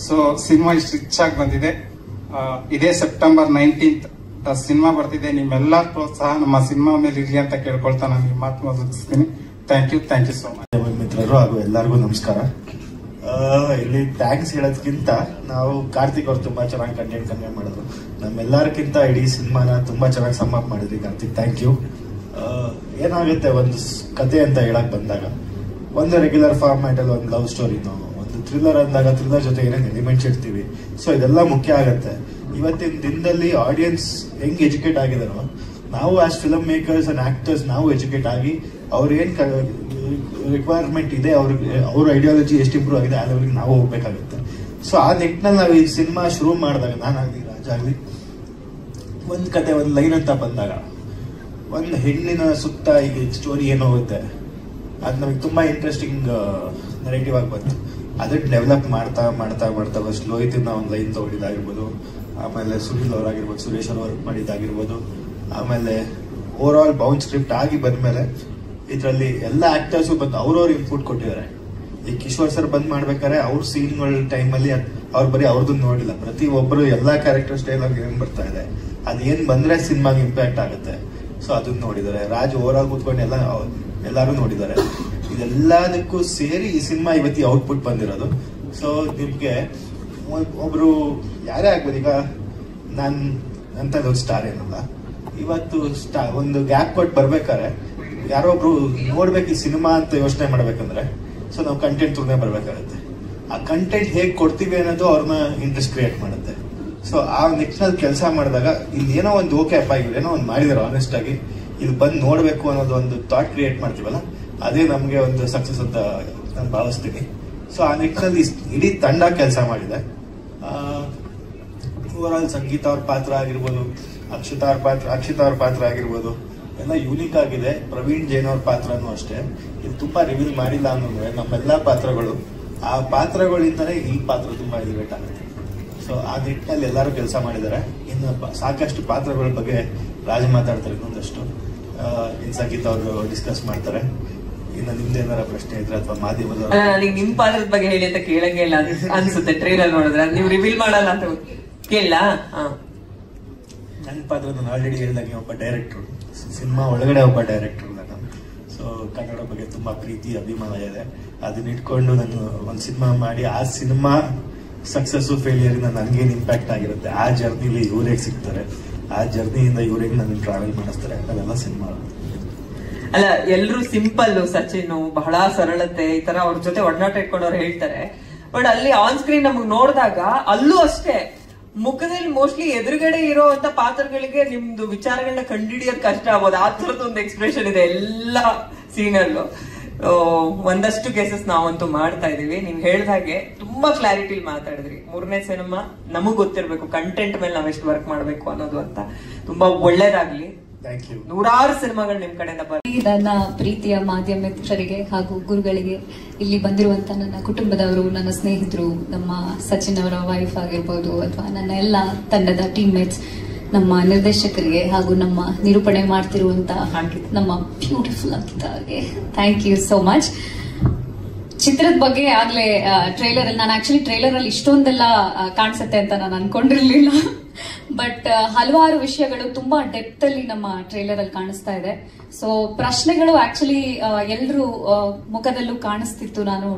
ಸೊ ಸಿನಿಮಾ ಇಷ್ಟು ರಿಚ್ ಆಗಿ ಬಂದಿದೆ. ಇದೇ ಸೆಪ್ಟೆಂಬರ್ 19th ಸಿನಿಮಾ ಬರ್ತಿದೆ. ನಿಮ್ಮೆಲ್ಲರ ಪ್ರೋತ್ಸಾಹ ನಮ್ಮ ಸಿನಿಮಾ ಮೇಲೆ ಇರಲಿ ಅಂತ ಕೇಳ್ಕೊಳ್ತಾ ನಾನು ಈ ಮಾತು ಮುಗಿಸ್ತೀನಿ. Thank you so much. ಮಿತ್ರರು ಹಾಗೂ ಎಲ್ಲರಿಗೂ ನಮಸ್ಕಾರ. ಇಲ್ಲಿ ಥ್ಯಾಂಕ್ಸ್ ಹೇಳೋದಕ್ಕಿಂತ ನಾವು ಕಾರ್ತಿಕ್ ಅವ್ರು ತುಂಬಾ ಚೆನ್ನಾಗಿ ಕಂಟೆಂಟ್ ಕನ್ವೆ ಮಾಡಿದ್ರು. ನಮ್ಮೆಲ್ಲರಿಗಿಂತ ಇಡೀ ಸಿನಿಮಾನ ತುಂಬಾ ಚೆನ್ನಾಗಿ ಸಮ್ ಅಪ್ ಮಾಡಿದ್ರಿ ಕಾರ್ತಿಕ್, ಥ್ಯಾಂಕ್ ಯು. ಏನಾಗುತ್ತೆ, ಒಂದು ಕತೆ ಅಂತ ಹೇಳಕ್ ಬಂದಾಗ ಒಂದು ರೆಗ್ಯುಲರ್ ಫಾರ್ಮ್ಯಾಟ್ ಅಲ್ಲಿ ಒಂದು ಲವ್ ಸ್ಟೋರಿನೋ ಒಂದು ಥ್ರಿಲ್ಲರ್ ಅಂದಾಗ ಥ್ರಿಲ್ಲರ್ ಜೊತೆ ಏನೇನು ಎಲಿಮೆಂಟ್ಸ್ ಇಡ್ತೀವಿ, ಸೊ ಇದೆಲ್ಲ ಮುಖ್ಯ ಆಗುತ್ತೆ. ಇವತ್ತಿನ ದಿನದಲ್ಲಿ ಆಡಿಯನ್ಸ್ ಹೆಂಗ್ ಎಜುಕೇಟ್ ಆಗಿದಾರೋ, ನಾವು as film makers and actors ನಾವು ಎಜುಕೇಟ್ ಆಗಿ ಅವ್ರ ಏನ್ ರಿಕ್ವೈರ್ಮೆಂಟ್ ಇದೆ, ಅವ್ರ ಐಡಿಯಾಲಜಿ ಎಷ್ಟು ಇಂಪ್ರೂವ್ ಆಗಿದೆ ಆ ಲೆವೆಲ್ಗೆ ನಾವು ಹೋಗ್ಬೇಕಾಗುತ್ತೆ. ಸೊ ಆ ನಿಟ್ಟಿನಲ್ಲಿ ನಾವು ಈ ಸಿನಿಮಾ ಶುರು ಮಾಡಿದಾಗ, ನಾನಾಗ್ಲಿ ರಾಜ ಆಗ್ಲಿ, ಒಂದ್ ಕತೆ ಒಂದು ಲೈನ್ ಅಂತ ಬಂದಾಗ ಒಂದು ಹೆಣ್ಣಿನ ಸುತ್ತ ಈಗ ಸ್ಟೋರಿ ಏನು ಹೋಗುತ್ತೆ ಅದು ನಮಗೆ ತುಂಬಾ ಇಂಟ್ರೆಸ್ಟಿಂಗ್ ನೆಗೆಟಿವ್ ಆಗಿ ಬಂತು. ಅದಕ್ಕೆ ಡೆವಲಪ್ ಮಾಡ್ತಾ ಮಾಡ್ತಾ ಮಾಡ್ತಾ ಸ್ಲೋ ಇದನ್ನ ಒಂದು ಲೈನ್ ತಗೊಂಡಿದ್ದಾಗಿರ್ಬೋದು, ಆಮೇಲೆ ಸುನಿಲ್ ಅವರಾಗಿರ್ಬೋದು, ಸುರೇಶ್ ಅವ್ರು ವರ್ಕ್ ಮಾಡಿದ್ದಾಗಿರ್ಬೋದು, ಆಮೇಲೆ ಓವರ್ ಆಲ್ ಬೌಂಡ್ ಸ್ಕ್ರಿಪ್ಟ್ ಆಗಿ ಬಂದ್ಮೇಲೆ ಇದರಲ್ಲಿ ಎಲ್ಲ ಆಕ್ಟರ್ಸು ಬಂದು ಅವ್ರವ್ರ ಇನ್ಪುಟ್ ಕೊಟ್ಟಿದ್ದಾರೆ. ಈ ಕಿಶೋರ್ ಸರ್ ಬಂದ್ ಮಾಡ್ಬೇಕಾದ್ರೆ ಅವ್ರ ಸೀನ್ಗಳ ಟೈಮಲ್ಲಿ ಅವ್ರು ಬರೀ ಅವ್ರದನ್ನ ನೋಡಿಲ್ಲ, ಪ್ರತಿ ಒಬ್ಬರು ಎಲ್ಲಾ ಕ್ಯಾರೆಕ್ಟರ್ ಸ್ಟೈಲ್ ಆಗಿ ಏನ್ ಬರ್ತಾ ಇದೆ ಅದೇನ್ ಬಂದ್ರೆ ಸಿನಿಮಾಗೆ ಇಂಪ್ಯಾಕ್ಟ್ ಆಗುತ್ತೆ, ಸೊ ಅದನ್ನ ನೋಡಿದ್ದಾರೆ. ರಾಜ್ ಓವರ್ ಆಲ್ ಕೂತ್ಕೊಂಡು ಎಲ್ಲಾರು ನೋಡಿದ್ದಾರೆ. ಇದೆಲ್ಲದಕ್ಕೂ ಸೇರಿ ಈ ಸಿನಿಮಾ ಇವತ್ತಿ ಔಟ್ಪುಟ್ ಬಂದಿರೋದು. ಸೊ ನಿಮ್ಗೆ ಒಬ್ರು ಯಾರೇ ಆಗ್ಬೋದು, ಈಗ ನಾನ್ ಅಂತ ಒಂದು ಸ್ಟಾರ್ ಏನಲ್ಲ, ಇವತ್ತು ಒಂದು ಗ್ಯಾಪ್ ಕೊಟ್ಟು ಬರ್ಬೇಕಾದ್ರೆ ಯಾರೊಬ್ರು ನೋಡ್ಬೇಕು ಈ ಸಿನಿಮಾ ಅಂತ ಯೋಚನೆ ಮಾಡ್ಬೇಕಂದ್ರೆ ಸೊ ನಾವು ಕಂಟೆಂಟ್ ಥ್ರೂನೇ ಬರ್ಬೇಕಾಗತ್ತೆ. ಆ ಕಂಟೆಂಟ್ ಹೇಗೆ ಕೊಡ್ತೀವಿ ಅನ್ನೋದು ಅವ್ರನ್ನ ಇಂಟ್ರೆಸ್ಟ್ ಕ್ರಿಯೇಟ್ ಮಾಡುತ್ತೆ. ಸೊ ಆ ನಿಟ್ಟಿನಲ್ಲಿ ಕೆಲಸ ಮಾಡಿದಾಗ ಇಲ್ಲಿ ಏನೋ ಒಂದು ಓಕೆ ಅಪ್ಪ ಇವ್ರು ಏನೋ ಒಂದು ಮಾಡಿದಾರೆ ಆನೆಸ್ಟ್ ಆಗಿ, ಇದು ಬಂದು ನೋಡ್ಬೇಕು ಅನ್ನೋದು ಒಂದು ಥಾಟ್ ಕ್ರಿಯೇಟ್ ಮಾಡ್ತೀವಲ್ಲ, ಅದೇ ನಮಗೆ ಒಂದು ಸಕ್ಸಸ್ ಅಂತ ನಾನು ಭಾವಿಸ್ತೀನಿ. ಸೊ ಆ ನಿಟ್ಟಿನಲ್ಲಿ ಇಡೀ ತಂಡ ಕೆಲಸ ಮಾಡಿದೆ. ಓವರ್ ಆಲ್ ಸಂಗೀತ ಅವ್ರ ಪಾತ್ರ ಆಗಿರ್ಬೋದು, ಅಕ್ಷಿತಾ ಅವ್ರ ಪಾತ್ರ ಆಗಿರ್ಬೋದು, ಎಲ್ಲ ಯೂನಿಕ್ ಆಗಿದೆ. ಪ್ರವೀಣ್ ಜೈನ್ ಅವ್ರ ಪಾತ್ರನೂ ಅಷ್ಟೇ. ಇದು ತುಂಬಾ ರಿವೀಲ್ ಮಾಡಿಲ್ಲ ಅಂದ್ರೆ ನಮ್ಮೆಲ್ಲಾ ಪಾತ್ರಗಳು ಆ ಪಾತ್ರಗಳಿಂದಲೇ ಈ ಪಾತ್ರ ತುಂಬಾ ಎಲಿವೇಟ್ ಆಗುತ್ತೆ. ಸೊ ಆ ನಿಟ್ಟಿನಲ್ಲಿ ಎಲ್ಲರೂ ಕೆಲಸ ಮಾಡಿದ್ದಾರೆ. ಇನ್ನು ಸಾಕಷ್ಟು ಪಾತ್ರಗಳ ಬಗ್ಗೆ ರಾಜ ಮಾತಾಡ್ತಾರೆ, ಇನ್ನೊಂದಷ್ಟು ಇನ್ ಸಂಗೀತ ಅವರು ಡಿಸ್ಕಸ್ ಮಾಡ್ತಾರೆ. ಇನ್ನು ನಿಮ್ದೇನಾರ ಪ್ರಶ್ನೆ ಇದ್ರೆ ಅಥವಾ ಮಾಧ್ಯಮದ ನನಗೆ ನಿಮ್ ಪಾತ್ರದ ಬಗ್ಗೆ ಹೇಳಿ ಅಂತ ಕೇಳಂಗೆ ಇಲ್ಲ ಅನ್ಸುತ್ತೆ. ಟ್ರೈಲರ್ ನೋಡಿದ್ರೆ ನೀವು ರಿವೀಲ್ ಮಾಡಲ್ಲ ಅಂತ ಕೇಳ. ನನ್ನ ಪಾತ್ರ ನಾನು ಆಲ್ರೆಡಿ ಹೇಳಿದಾಗೆ ಒಬ್ಬ ಡೈರೆಕ್ಟರ್, ಸಿನಿಮಾ ಒಳಗಡೆ ಒಬ್ಬ ಡೈರೆಕ್ಟರ್ ನಾನು. ಸೊ ಕನ್ನಡ ಬಗ್ಗೆ ತುಂಬಾ ಪ್ರೀತಿ ಅಭಿಮಾನ ಇದೆ. ಅದನ್ನ ಇಟ್ಕೊಂಡು ನಾನು ಒಂದು ಸಿನಿಮಾ ಮಾಡಿ ಆ ಸಿನಿಮಾ ಸಕ್ಸಸ್ ಫೇಲಿಯರ್ ಇಂದ ನನ್ಗೇನ್ ಇಂಪ್ಯಾಕ್ಟ್ ಆಗಿರುತ್ತೆ, ಆ ಜರ್ನಿಲಿ ಇವ್ರಿಗೆ ಸಿಗ್ತಾರೆ, ಆ ಜರ್ನಿಯಿಂದ ಇವ್ರಿಗೆ ನನ್ನ ಟ್ರಾವೆಲ್ ಮಾಡಿಸ್ತಾರೆ. ಅದೆಲ್ಲ ಸಿನಿಮಾ ಅಲ್ಲ. ಎಲ್ರು ಸಿಂಪಲ್, ಸಚಿನ್ ಬಹಳ ಸರಳತೆ ಈ ತರ ಅವ್ರ ಜೊತೆ ಒಡನಾಟ ಇಟ್ಕೊಂಡು ಅವ್ರು ಹೇಳ್ತಾರೆ. ಬಟ್ ಅಲ್ಲಿ ಆನ್ ಸ್ಕ್ರೀನ್ ನಮಗ್ ನೋಡಿದಾಗ ಅಲ್ಲೂ ಅಷ್ಟೇ ಮುಖದಲ್ಲಿ ಮೋಸ್ಟ್ಲಿ ಎದುರುಗಡೆ ಇರೋಂತ ಪಾತ್ರಗಳಿಗೆ ನಿಮ್ದು ವಿಚಾರಗಳನ್ನ ಕಂಡುಹಿಡಿಯೋದು ಕಷ್ಟ ಆಗ್ಬೋದು. ಆ ತರದ್ದು ಒಂದು ಎಕ್ಸ್ಪ್ರೆಷನ್ ಇದೆ ಎಲ್ಲ ಸೀನಲ್ಲೂ. ಒಂದಷ್ಟು ಕೇಸಸ್ ನಾವಂತೂ ಮಾಡ್ತಾ ಇದೀವಿ. ನೀವ್ ಹೇಳ್ದಾಗೆ ತುಂಬಾ ಕ್ಲಾರಿಟಿಲಿ ಮಾತಾಡಿದ್ರಿ. 3ನೇ ಸಿನಿಮಾ ನಮಗ್ ಗೊತ್ತಿರ್ಬೇಕು ಕಂಟೆಂಟ್ ಮೇಲೆ ನಾವ್ ಎಷ್ಟು ವರ್ಕ್ ಮಾಡ್ಬೇಕು ಅನ್ನೋದು ಅಂತ. ತುಂಬಾ ಒಳ್ಳೇದಾಗ್ಲಿ. ನೂರಾರು ಸಿನಿಮಾಗಳು ನಿಮ್ ಕಡೆಯಿಂದ ಬರಲಿ. ನನ್ನ ಪ್ರೀತಿಯ ಮಾಧ್ಯಮ ಮಿತ್ರರಿಗೆ ಹಾಗೂ ಗುರುಗಳಿಗೆ, ಇಲ್ಲಿ ಬಂದಿರುವಂತ ನನ್ನ ಕುಟುಂಬದವರು, ನನ್ನ ಸ್ನೇಹಿತರು, ನಮ್ಮ ಸಚಿನ್ ಅವರ ವೈಫ್ ಆಗಿರ್ಬೋದು ಅಥವಾ ನನ್ನ ಎಲ್ಲ ತಂಡದ ಟೀಮ್ ಮೇಟ್ಸ್, ನಮ್ಮ ನಿರ್ದೇಶಕರಿಗೆ ಹಾಗೂ ನಮ್ಮ ನಿರೂಪಣೆ ಮಾಡ್ತಿರುವಂತ ನಮ್ಮ ಬ್ಯೂಟಿಫುಲ್ ಅಂಕಿತಾಗೆ ಥ್ಯಾಂಕ್ ಯು ಸೋ ಮಚ್. ಚಿತ್ರದ ಬಗ್ಗೆ ಆಗ್ಲೇ ಟ್ರೈಲರ್ ಅಲ್ಲಿ, ನಾನು ಆಕ್ಚುಲಿ ಟ್ರೈಲರ್ ಅಲ್ಲಿ ಇಷ್ಟೊಂದೆಲ್ಲ ಕಾಣಿಸುತ್ತೆ ಅಂತ ನಾನು ಅನ್ಕೊಂಡಿರ್ಲಿಲ್ಲ. ಬಟ್ ಹಲವಾರು ವಿಷಯಗಳು ತುಂಬಾ ಡೆಪ್ತ್ ಅಲ್ಲಿ ನಮ್ಮ ಟ್ರೈಲರ್ ಅಲ್ಲಿ ಕಾಣಿಸ್ತಾ ಇದೆ. ಸೊ ಪ್ರಶ್ನೆಗಳು ಆಕ್ಚುಲಿ ಎಲ್ರು ಮುಖದಲ್ಲೂ ಕಾಣಿಸ್ತಿತ್ತು. ನಾನು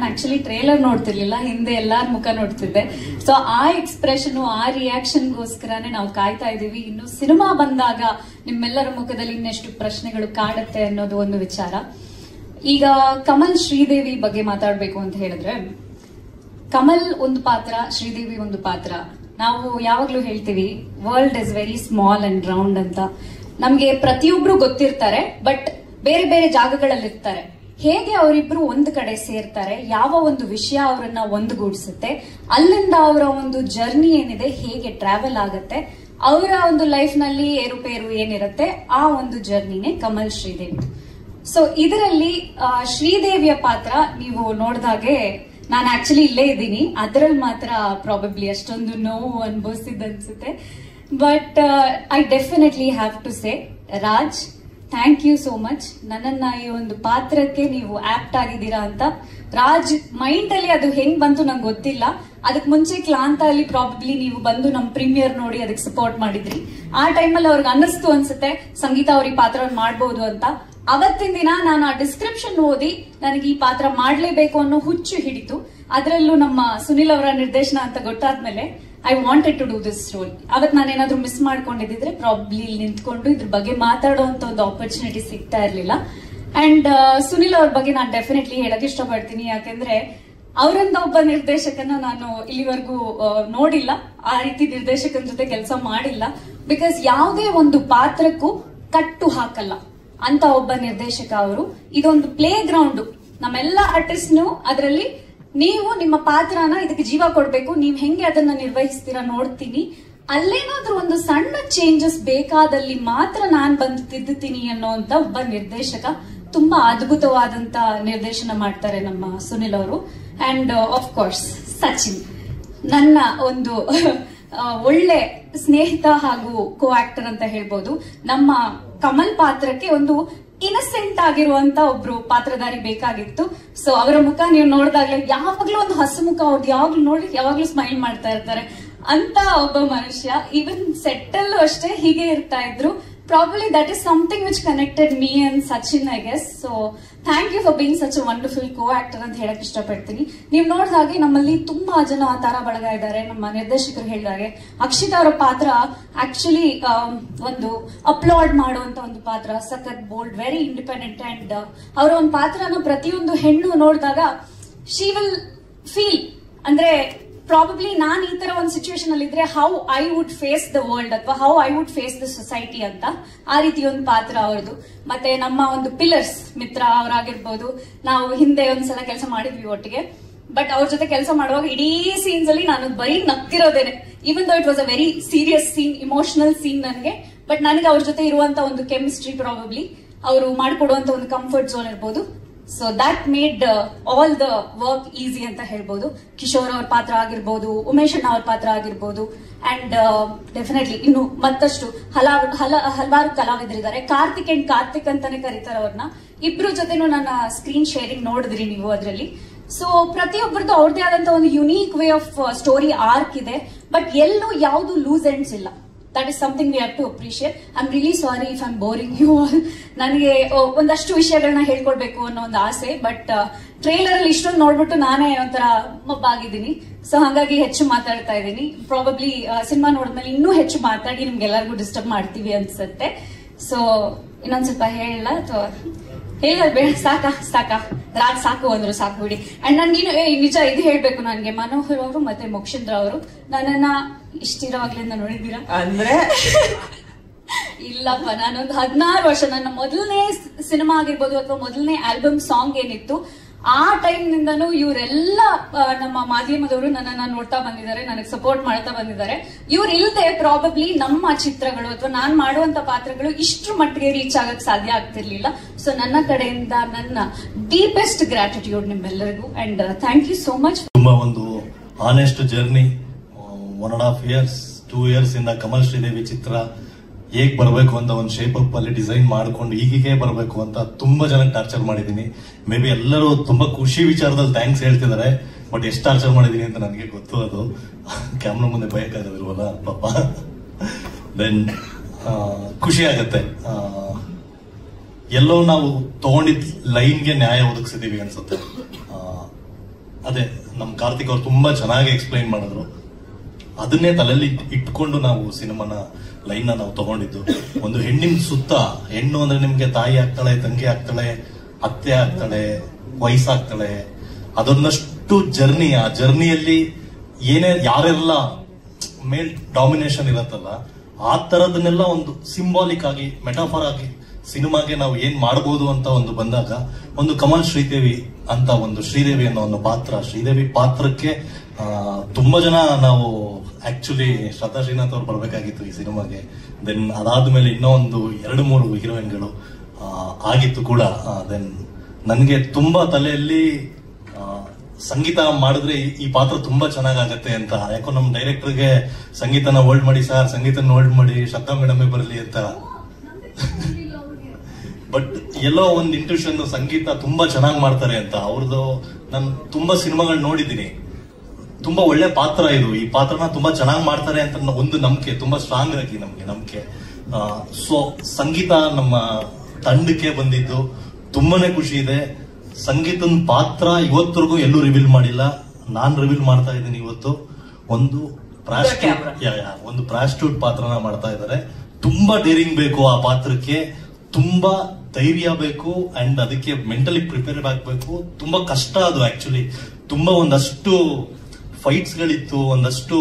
ಆಕ್ಚುಲಿ ಟ್ರೈಲರ್ ನೋಡ್ತಿರ್ಲಿಲ್ಲ, ಹಿಂದೆ ಎಲ್ಲಾರ ಮುಖ ನೋಡ್ತಿದ್ದೆ. ಸೊ ಆ ಎಕ್ಸ್ಪ್ರೆಷನ್, ಆ ರಿಯಾಕ್ಷನ್ಗೋಸ್ಕರನೇ ನಾವು ಕಾಯ್ತಾ ಇದೀವಿ. ಇನ್ನು ಸಿನಿಮಾ ಬಂದಾಗ ನಿಮ್ಮೆಲ್ಲರ ಮುಖದಲ್ಲಿ ಇನ್ನೆಷ್ಟು ಪ್ರಶ್ನೆಗಳು ಕಾಡುತ್ತೆ ಅನ್ನೋದು ಒಂದು ವಿಚಾರ. ಈಗ ಕಮಲ್ ಶ್ರೀದೇವಿ ಬಗ್ಗೆ ಮಾತಾಡ್ಬೇಕು ಅಂತ ಹೇಳಿದ್ರೆ, ಕಮಲ್ ಒಂದು ಪಾತ್ರ, ಶ್ರೀದೇವಿ ಒಂದು ಪಾತ್ರ. ನಾವು ಯಾವಾಗ್ಲೂ ಹೇಳ್ತೀವಿ world is very small and round ಅಂತ. ನಮ್ಗೆ ಪ್ರತಿಯೊಬ್ರು ಗೊತ್ತಿರ್ತಾರೆ, ಬಟ್ ಬೇರೆ ಬೇರೆ ಜಾಗಗಳಲ್ಲಿ ಇರ್ತಾರೆ. ಹೇಗೆ ಅವರಿಬ್ರು ಒಂದು ಕಡೆ ಸೇರ್ತಾರೆ, ಯಾವ ಒಂದು ವಿಷಯ ಅವರನ್ನ ಒಂದುಗೂಡಿಸುತ್ತೆ, ಅಲ್ಲಿಂದ ಅವರ ಒಂದು ಜರ್ನಿ ಏನಿದೆ ಹೇಗೆ ಟ್ರಾವೆಲ್ ಆಗುತ್ತೆ, ಅವರ ಒಂದು ಲೈಫ್ ನಲ್ಲಿ ಏರುಪೇರು ಏನಿರುತ್ತೆ, ಆ ಒಂದು ಜರ್ನಿನೇ ಕಮಲ್ ಶ್ರೀದೇವಿ. ಸೊ ಇದರಲ್ಲಿ ಶ್ರೀದೇವಿಯ ಪಾತ್ರ ನೀವು ನೋಡಿದಾಗೆ, ನಾನು ಆಕ್ಚುಲಿ ಇಲ್ಲೇ ಇದ್ದೀನಿ, ಅದರಲ್ಲಿ ಮಾತ್ರ ಪ್ರಾಬಬ್ಲಿ ಅಷ್ಟೊಂದು ನೋವು ಅನ್ಭವಿಸಿದ್ದನ್ಸುತ್ತೆ. But I definitely have to say, Raj thank you so much. ನನ್ನನ್ನ ಈ ಒಂದು ಪಾತ್ರಕ್ಕೆ ನೀವು ಆಪ್ಟ್ ಆಗಿದ್ದೀರಾ ಅಂತ ರಾಜ್ ಮೈಂಡ್ ಅಲ್ಲಿ ಅದು ಹೆಂಗ್ ಬಂತು ನಂಗೆ ಗೊತ್ತಿಲ್ಲ. ಅದಕ್ಕೆ ಮುಂಚೆ ಕ್ಲಾಂತ ಅಲ್ಲಿ ಪ್ರಾಬಬ್ಲಿ ನೀವು ಬಂದು ನಮ್ ಪ್ರೀಮಿಯರ್ ನೋಡಿ ಅದಕ್ಕೆ ಸಪೋರ್ಟ್ ಮಾಡಿದ್ರಿ. ಆ ಟೈಮಲ್ಲಿ ಅವ್ರಿಗೆ ಅನ್ನಿಸ್ತು ಅನ್ಸುತ್ತೆ ಸಂಗೀತ ಅವ್ರಿಗೆ ಪಾತ್ರ ಮಾಡ್ಬೋದು ಅಂತ. ಅವತ್ತಿನ ದಿನ ನಾನು ಆ ಡಿಸ್ಕ್ರಿಪ್ಷನ್ ಓದಿ ನನಗೆ ಈ ಪಾತ್ರ ಮಾಡ್ಲೇಬೇಕು ಅನ್ನೋ ಹುಚ್ಚು ಹಿಡಿತು. ಅದರಲ್ಲೂ ನಮ್ಮ ಸುನಿಲ್ ಅವರ ನಿರ್ದೇಶನ ಅಂತ ಗೊತ್ತಾದ್ಮೇಲೆ I wanted to do this role. ಅವತ್ ನಾನೇನಾದ್ರೂ ಮಿಸ್ ಮಾಡ್ಕೊಂಡಿದ್ರೆ ಪ್ರಾಬ್ಲಿ ಇಲ್ಲಿ ನಿಂತ್ಕೊಂಡು ಇದ್ರ ಬಗ್ಗೆ ಮಾತಾಡುವಂತ ಒಂದು ಆಪರ್ಚುನಿಟಿ ಸಿಗ್ತಾ ಇರ್ಲಿಲ್ಲ. ಅಂಡ್ ಸುನಿಲ್ ಅವ್ರ ಬಗ್ಗೆ ನಾನು ಡೆಫಿನೆಟ್ಲಿ ಹೇಳಕ್ ಇಷ್ಟಪಡ್ತೀನಿ, ಯಾಕೆಂದ್ರೆ ಅವರಿಂದ ಒಬ್ಬ ನಿರ್ದೇಶಕನ ನಾನು ಇಲ್ಲಿವರೆಗೂ ನೋಡಿಲ್ಲ, ಆ ರೀತಿ ನಿರ್ದೇಶಕನ ಜೊತೆ ಕೆಲಸ ಮಾಡಿಲ್ಲ. ಬಿಕಾಸ್ ಯಾವುದೇ ಒಂದು ಪಾತ್ರಕ್ಕೂ ಕಟ್ಟು ಹಾಕಲ್ಲ ಅಂತ ಒಬ್ಬ ನಿರ್ದೇಶಕ ಅವರು. ಇದೊಂದು ಪ್ಲೇ ಗ್ರೌಂಡ್, ನಮ್ಮೆಲ್ಲ ಆರ್ಟಿಸ್ಟ್ನು ಅದರಲ್ಲಿ ನೀವು ನಿಮ್ಮ ಪಾತ್ರನ ಇದಕ್ಕೆ ಜೀವ ಕೊಡ್ಬೇಕು, ನೀವ್ ಹೆಂಗೆ ಅದನ್ನ ನಿರ್ವಹಿಸ್ತೀರಾ ನೋಡ್ತೀನಿ. ಅಲ್ಲೇನಾದ್ರೂ ಒಂದು ಸಣ್ಣ ಚೇಂಜಸ್ ಬೇಕಾದಲ್ಲಿ ಮಾತ್ರ ನಾನ್ ಬಂದು ತಿದ್ದುತ್ತೀನಿ ಅನ್ನೋಂತ ಒಬ್ಬ ನಿರ್ದೇಶಕ. ತುಂಬಾ ಅದ್ಭುತವಾದಂತ ನಿರ್ದೇಶನ ಮಾಡ್ತಾರೆ ನಮ್ಮ ಸುನಿಲ್ ಅವರು. ಅಂಡ್ ಆಫ್ ಕೋರ್ಸ್ ಸಚಿನ್ ನನ್ನ ಒಂದು ಒಳ್ಳೆ ಸ್ನೇಹಿತ ಹಾಗೂ ಕೋ ಆಕ್ಟರ್ ಅಂತ ಹೇಳ್ಬೋದು. ನಮ್ಮ ಕಮಲ್ ಪಾತ್ರಕ್ಕೆ ಒಂದು ಇನ್ನಸೆಂಟ್ ಆಗಿರುವಂತ ಒಬ್ರು ಪಾತ್ರಧಾರಿ ಬೇಕಾಗಿತ್ತು. ಸೊ ಅವರ ಮುಖ ನೀವು ನೋಡಿದಾಗ್ಲೇ ಯಾವಾಗ್ಲೂ ಒಂದು ಹಸುಮುಖ, ಅವ್ರು ಯಾವಾಗ್ಲೂ ನೋಡಿ ಯಾವಾಗ್ಲೂ ಸ್ಮೈಲ್ ಮಾಡ್ತಾ ಇರ್ತಾರೆ ಅಂತ ಒಬ್ಬ ಮನುಷ್ಯ. ಈವನ್ ಸೆಟ್ ಅಲ್ಲೂ ಅಷ್ಟೇ ಹೀಗೆ ಇರ್ತಾ ಇದ್ರು. Probably that is something which connected me and Sachin, I guess. So thank you for being such a wonderful co-actor ಅಂತ ಹೇಳಕ್ ಇಷ್ಟಪಡ್ತೀನಿ. ನೀವು ನೋಡಿದಾಗೆ ನಮ್ಮಲ್ಲಿ ತುಂಬಾ ಜನ ತಾರಾ ಬಳಗ ಇದ್ದಾರೆ. ನಮ್ಮ ನಿರ್ದೇಶಕರು ಹೇಳಿದಾಗೆ ಅಕ್ಷಿತಾ ಅವರ ಪಾತ್ರ ಆಕ್ಚುಲಿ ಒಂದು ಅಪ್ಲೋಡ್ ಮಾಡುವಂತ ಒಂದು ಪಾತ್ರ, ಸಖತ್ ಬೋಲ್ಡ್, ವೆರಿ ಇಂಡಿಪೆಂಡೆಂಟ್. ಅಂಡ್ ಅವರ ಒಂದು ಪಾತ್ರನ ಪ್ರತಿಯೊಂದು ಹೆಣ್ಣು ನೋಡಿದಾಗ ಶಿ ವಿಲ್ ಫೀಲ್, ಅಂದ್ರೆ ಪ್ರಾಬಬ್ಲಿ ನಾನು ಈ ತರ ಒಂದು ಸಿಚುವೇಶನ್ ಅಲ್ಲಿ ಇದ್ರೆ how I would face the world ಅಥವಾ how I would face the society ಅಂತ, ಆ ರೀತಿ ಒಂದು ಪಾತ್ರ ಅವರದು. ಮತ್ತೆ ನಮ್ಮ ಒಂದು ಪಿಲ್ಲರ್ಸ್ ಮಿತ್ರ ಅವರಾಗಿರ್ಬೋದು, ನಾವು ಹಿಂದೆ ಒಂದ್ಸಲ ಕೆಲಸ ಮಾಡಿದ್ವಿ ಒಟ್ಟಿಗೆ. ಬಟ್ ಅವ್ರ ಜೊತೆ ಕೆಲಸ ಮಾಡುವಾಗ ಇಡೀ ಸೀನ್ಸ್ ಅಲ್ಲಿ ನಾನು ಬರೀ ನಗ್ತಿರೋದೇನೆ. Even though it was a very serious scene, emotional scene ನನಗೆ, ಬಟ್ ನನಗೆ ಅವ್ರ ಜೊತೆ ಇರುವಂತ ಒಂದು ಕೆಮಿಸ್ಟ್ರಿ, ಪ್ರಾಬಬ್ಲಿ ಅವರು ಮಾಡಿಕೊಡುವಂತ ಒಂದು ಕಂಫರ್ಟ್ ಝೋನ್ ಇರ್ಬೋದು. So that made all the work easy ಅಂತ ಹೇಳ್ಬೋದು. ಕಿಶೋರ್ ಅವ್ರ ಪಾತ್ರ ಆಗಿರ್ಬೋದು, ಉಮೇಶ್ ಅಣ್ಣ ಅವ್ರ ಪಾತ್ರ ಆಗಿರ್ಬೋದು, ಅಂಡ್ ಡೆಫಿನೆಟ್ಲಿ ಇನ್ನು ಮತ್ತಷ್ಟು ಹಲವಾರು ಕಲಾವಿದರಿದ್ದಾರೆ. ಕಾರ್ತಿಕ್ ಅಂಡ್ ಕಾರ್ತಿಕ್ ಅಂತಾನೆ ಕರೀತಾರೆ ಅವ್ರನ್ನ. ಇಬ್ರು ಜೊತೆನೂ ನನ್ನ ಸ್ಕ್ರೀನ್ ಶೇರಿಂಗ್ ನೋಡಿದ್ರಿ ನೀವು ಅದರಲ್ಲಿ. ಸೊ ಪ್ರತಿಯೊಬ್ಬರದ್ದು ಅವ್ರದೇ ಆದಂತ ಒಂದು unique way of story arc ಇದೆ, ಬಟ್ ಎಲ್ಲೂ ಯಾವುದು ಲೂಸ್ ಎಂಡ್ಸ್ ಇಲ್ಲ. That is something we have to appreciate. I am really sorry if I am boring you all. ನನಗೆ ಒಂದಷ್ಟು ವಿಷಯಗಳನ್ನ ಹೇಳ್ಕೊಡ್ಬೇಕು ಅನ್ನೋ ಒಂದು ಆಸೆ, ಬಟ್ ಟ್ರೇಲರ್ ಅಲ್ಲಿ ಇಷ್ಟೊಂದು ನೋಡ್ಬಿಟ್ಟು ನಾನೇ ಒಂಥರ ಮಬ್ಬಾಗಿದ್ದೀನಿ. ಸೊ ಹಾಗಾಗಿ ಹೆಚ್ಚು ಮಾತಾಡ್ತಾ ಇದ್ದೀನಿ. ಪ್ರಾಬಬ್ಲಿ ಸಿನಿಮಾ ನೋಡಿದ್ಮೇಲೆ ಇನ್ನೂ ಹೆಚ್ಚು ಮಾತಾಡಿ ನಿಮ್ಗೆಲ್ಲರಿಗೂ ಡಿಸ್ಟರ್ಬ್ ಮಾಡ್ತೀವಿ ಅನ್ಸುತ್ತೆ. ಸೊ ಇನ್ನೊಂದ್ ಸ್ವಲ್ಪ ಹೇಳಲ್ಲ ಅಥವಾ ಹೇಳೋದು ಬೇಡ? ಸಾಕಾ ರಾಜ್ ಸಾಕು ಅಂದ್ರು ಸಾಕು ಬಿಡಿ. ಅಂಡ್ ನನ್ಗೇನು ನಿಜ ಇದು ಹೇಳ್ಬೇಕು, ನನ್ಗೆ ಮನೋಹರ್ ಅವರು ಮತ್ತೆ ಮೋಕ್ಷೇಂದ್ರ ಅವರು ನನ್ನನ್ನ ಇಷ್ಟಿರೋವಾಗ್ಲಿಂದ ನೋಡಿದ್ದೀರಾ ಅಂದ್ರೆ ಇಲ್ಲಪ್ಪ, ನಾನೊಂದು 16 ವರ್ಷ, ನನ್ನ ಮೊದಲನೇ ಸಿನಿಮಾ ಆಗಿರ್ಬೋದು ಅಥವಾ ಮೊದಲನೇ ಆಲ್ಬಮ್ ಸಾಂಗ್ ಏನಿತ್ತು ಆ ಟೈಮ್ ನಿಂದನೂ ಇವರೆಲ್ಲ ನಮ್ಮ ಮಾಧ್ಯಮದವರು ನನ್ನನ್ನ ನೋಡ್ತಾ ಬಂದಿದ್ದಾರೆ, ನನಗೆ ಸಪೋರ್ಟ್ ಮಾಡ್ತಾ ಬಂದಿದ್ದಾರೆ. ಇವ್ರು ಇಲ್ಲದೆ ಪ್ರಾಬಬ್ಲಿ ನಮ್ಮ ಚಿತ್ರಗಳು ಅಥವಾ ನಾನ್ ಮಾಡುವಂತ ಪಾತ್ರಗಳು ಇಷ್ಟ್ರ ಮಟ್ಟಿಗೆ ರೀಚ್ ಆಗಕ್ ಸಾಧ್ಯ ಆಗ್ತಿರ್ಲಿಲ್ಲ. ಸೊ ನನ್ನ ಕಡೆಯಿಂದ ನನ್ನ ಡೀಪೆಸ್ಟ್ ಗ್ರಾಟಿಟ್ಯೂಡ್ ನಿಮ್ಮೆಲ್ಲರಿಗೂ, and thank you so much. ತುಂಬಾ ಒಂದು ಆನೆಸ್ಟ್ ಜರ್ನಿ, 1.5 years 2 years ಇಂದ ಕಮಲ್ ಶ್ರೀದೇವಿ ಚಿತ್ರ ಹೇಗ್ ಬರಬೇಕು ಅಂತ ಒಂದು ಶೇಪ್ ಅಪ್ ಅಲ್ಲಿ ಡಿಸೈನ್ ಮಾಡ್ಕೊಂಡು ಹೀಗೆ ಬರಬೇಕು ಅಂತ ತುಂಬಾ ಜನ ಟಾರ್ಚರ್ ಮಾಡಿದೀನಿ. ಮೇ ಬಿ ಎಲ್ಲರೂ ತುಂಬಾ ಖುಷಿ ವಿಚಾರದಲ್ಲಿ ಥ್ಯಾಂಕ್ಸ್ ಹೇಳ್ತಿದ್ದಾರೆ, ಬಟ್ ಎಷ್ಟು ಟಾರ್ಚರ್ ಮಾಡಿದೀನಿ ಅಂತ ನನಗೆ ಗೊತ್ತು. ಅದು ಕ್ಯಾಮ್ರಾ ಮುಂದೆ ಭಯಕ್ಕಾಗದಿಲ್ವಲ್ಲ ಪಾಪ. ದೆನ್ ಖುಷಿ ಆಗತ್ತೆ, ಎಲ್ಲೋ ನಾವು ತಗೊಂಡಿದ್ ಲೈನ್ಗೆ ನ್ಯಾಯ ಒದಗಿಸಿದೀವಿ ಅನ್ಸುತ್ತೆ. ಅದೇ ನಮ್ ಕಾರ್ತಿಕ್ ಅವ್ರು ತುಂಬಾ ಚೆನ್ನಾಗಿ ಎಕ್ಸ್ಪ್ಲೈನ್ ಮಾಡಿದ್ರು. ಅದನ್ನೇ ತಲೆಯಲ್ಲಿ ಇಟ್ಕೊಂಡು ನಾವು ಸಿನಿಮಾನ ಲೈನ್ ನಾವು ತಗೊಂಡಿದ್ದು. ಒಂದು ಹೆಣ್ಣಿನ ಸುತ್ತ, ಹೆಣ್ಣು ಅಂದ್ರೆ ನಿಮ್ಗೆ ತಾಯಿ ಆಗ್ತಾಳೆ, ತಂಗಿ ಆಗ್ತಾಳೆ, ಅತ್ತೆ ಆಗ್ತಾಳೆ, ವಯಸ್ಸಾಗ್ತಾಳೆ, ಅದೊಂದಷ್ಟು ಜರ್ನಿ. ಆ ಜರ್ನಿಯಲ್ಲಿ ಯಾರೆಲ್ಲ ಮೇಲ್ ಡಾಮಿನೇಷನ್ ಇರತ್ತಲ್ಲ, ಆ ತರದನ್ನೆಲ್ಲ ಒಂದು ಸಿಂಬಾಲಿಕ್ ಆಗಿ, ಮೆಟಾಫರ್ ಆಗಿ ಸಿನಿಮಾಗೆ ನಾವು ಏನ್ ಮಾಡಬಹುದು ಅಂತ ಒಂದು ಬಂದಾಗ, ಒಂದು ಕಮಲ್ ಶ್ರೀದೇವಿ ಅಂತ ಒಂದು ಶ್ರೀದೇವಿ ಅನ್ನೋ ಒಂದು ಪಾತ್ರ, ಶ್ರೀದೇವಿ ಪಾತ್ರಕ್ಕೆ ತುಂಬಾ ಜನ ನಾವು ಆಕ್ಚುಲಿ ಶ್ರದ್ಧಾ ಶ್ರೀನಾಥ್ ಅವ್ರು ಬರ್ಬೇಕಾಗಿತ್ತು ಈ ಸಿನಿಮಾಗೆ. ದೆನ್ ಅದಾದ್ಮೇಲೆ ಇನ್ನೂ ಒಂದು 2-3 ಹೀರೋಯಿನ್ಗಳು ಆಗಿತ್ತು ಕೂಡ. ದೆನ್ ನನಗೆ ತುಂಬಾ ತಲೆಯಲ್ಲಿ ಸಂಗೀತ ಮಾಡಿದ್ರೆ ಈ ಪಾತ್ರ ತುಂಬಾ ಚೆನ್ನಾಗತ್ತೆ ಅಂತ. ಯಾಕೋ ನಮ್ ಡೈರೆಕ್ಟರ್ಗೆ ಸಂಗೀತನ ಹೋಲ್ಡ್ ಮಾಡಿ ಸರ್, ಸಂಗೀತನ ಹೋಲ್ಡ್ ಮಾಡಿ, ಶ್ರದ್ಧಾ ಮೇಡಮೇ ಬರಲಿ ಅಂತ. ಬಟ್ ಎಲ್ಲೋ ಒಂದು ಇಂಟ್ಯೂಷನ್, ಸಂಗೀತ ತುಂಬಾ ಚೆನ್ನಾಗಿ ಮಾಡ್ತಾರೆ ಅಂತ. ಅವ್ರದ್ದು ನಾನು ತುಂಬಾ ಸಿನಿಮಾಗಳು ನೋಡಿದ್ದೀನಿ. ತುಂಬಾ ಒಳ್ಳೆ ಪಾತ್ರ ಇದು, ಈ ಪಾತ್ರನ ತುಂಬಾ ಚೆನ್ನಾಗಿ ಮಾಡ್ತಾರೆ ಅಂತ ಒಂದು ನಂಬಿಕೆ, ತುಂಬಾ ಸ್ಟ್ರಾಂಗ್ ಆಗಿ ನಮ್ಗೆ ನಂಬಿಕೆ. ಸೊ ಸಂಗೀತ ನಮ್ಮ ತಂಡಕ್ಕೆ ಬಂದಿದ್ದು ತುಂಬಾನೇ ಖುಷಿ ಇದೆ. ಸಂಗೀತನ ಪಾತ್ರ ಇವತ್ತರೆಗೂ ಎಲ್ಲೂ ರಿವೀಲ್ ಮಾಡಿಲ್ಲ, ನಾನ್ ರಿವೀಲ್ ಮಾಡ್ತಾ ಇದ್ದೀನಿ ಇವತ್ತು. ಒಂದು ಪ್ರಾಸ್ಟಿಟ್ಯೂಟ್ ಪಾತ್ರನ ಮಾಡ್ತಾ ಇದ್ದಾರೆ. ತುಂಬಾ ಡೇರಿಂಗ್ ಬೇಕು ಆ ಪಾತ್ರಕ್ಕೆ, ತುಂಬಾ ಧೈರ್ಯ ಬೇಕು, ಅಂಡ್ ಅದಕ್ಕೆ ಮೆಂಟಲಿ ಪ್ರಿಪೇರ್ಡ್ ಆಗ್ಬೇಕು. ತುಂಬಾ ಕಷ್ಟ ಅದು ಆಕ್ಚುಲಿ. ತುಂಬಾ ಒಂದಷ್ಟು ಫೈಟ್ಸ್ ಗಳಿತ್ತು, ಒಂದಷ್ಟು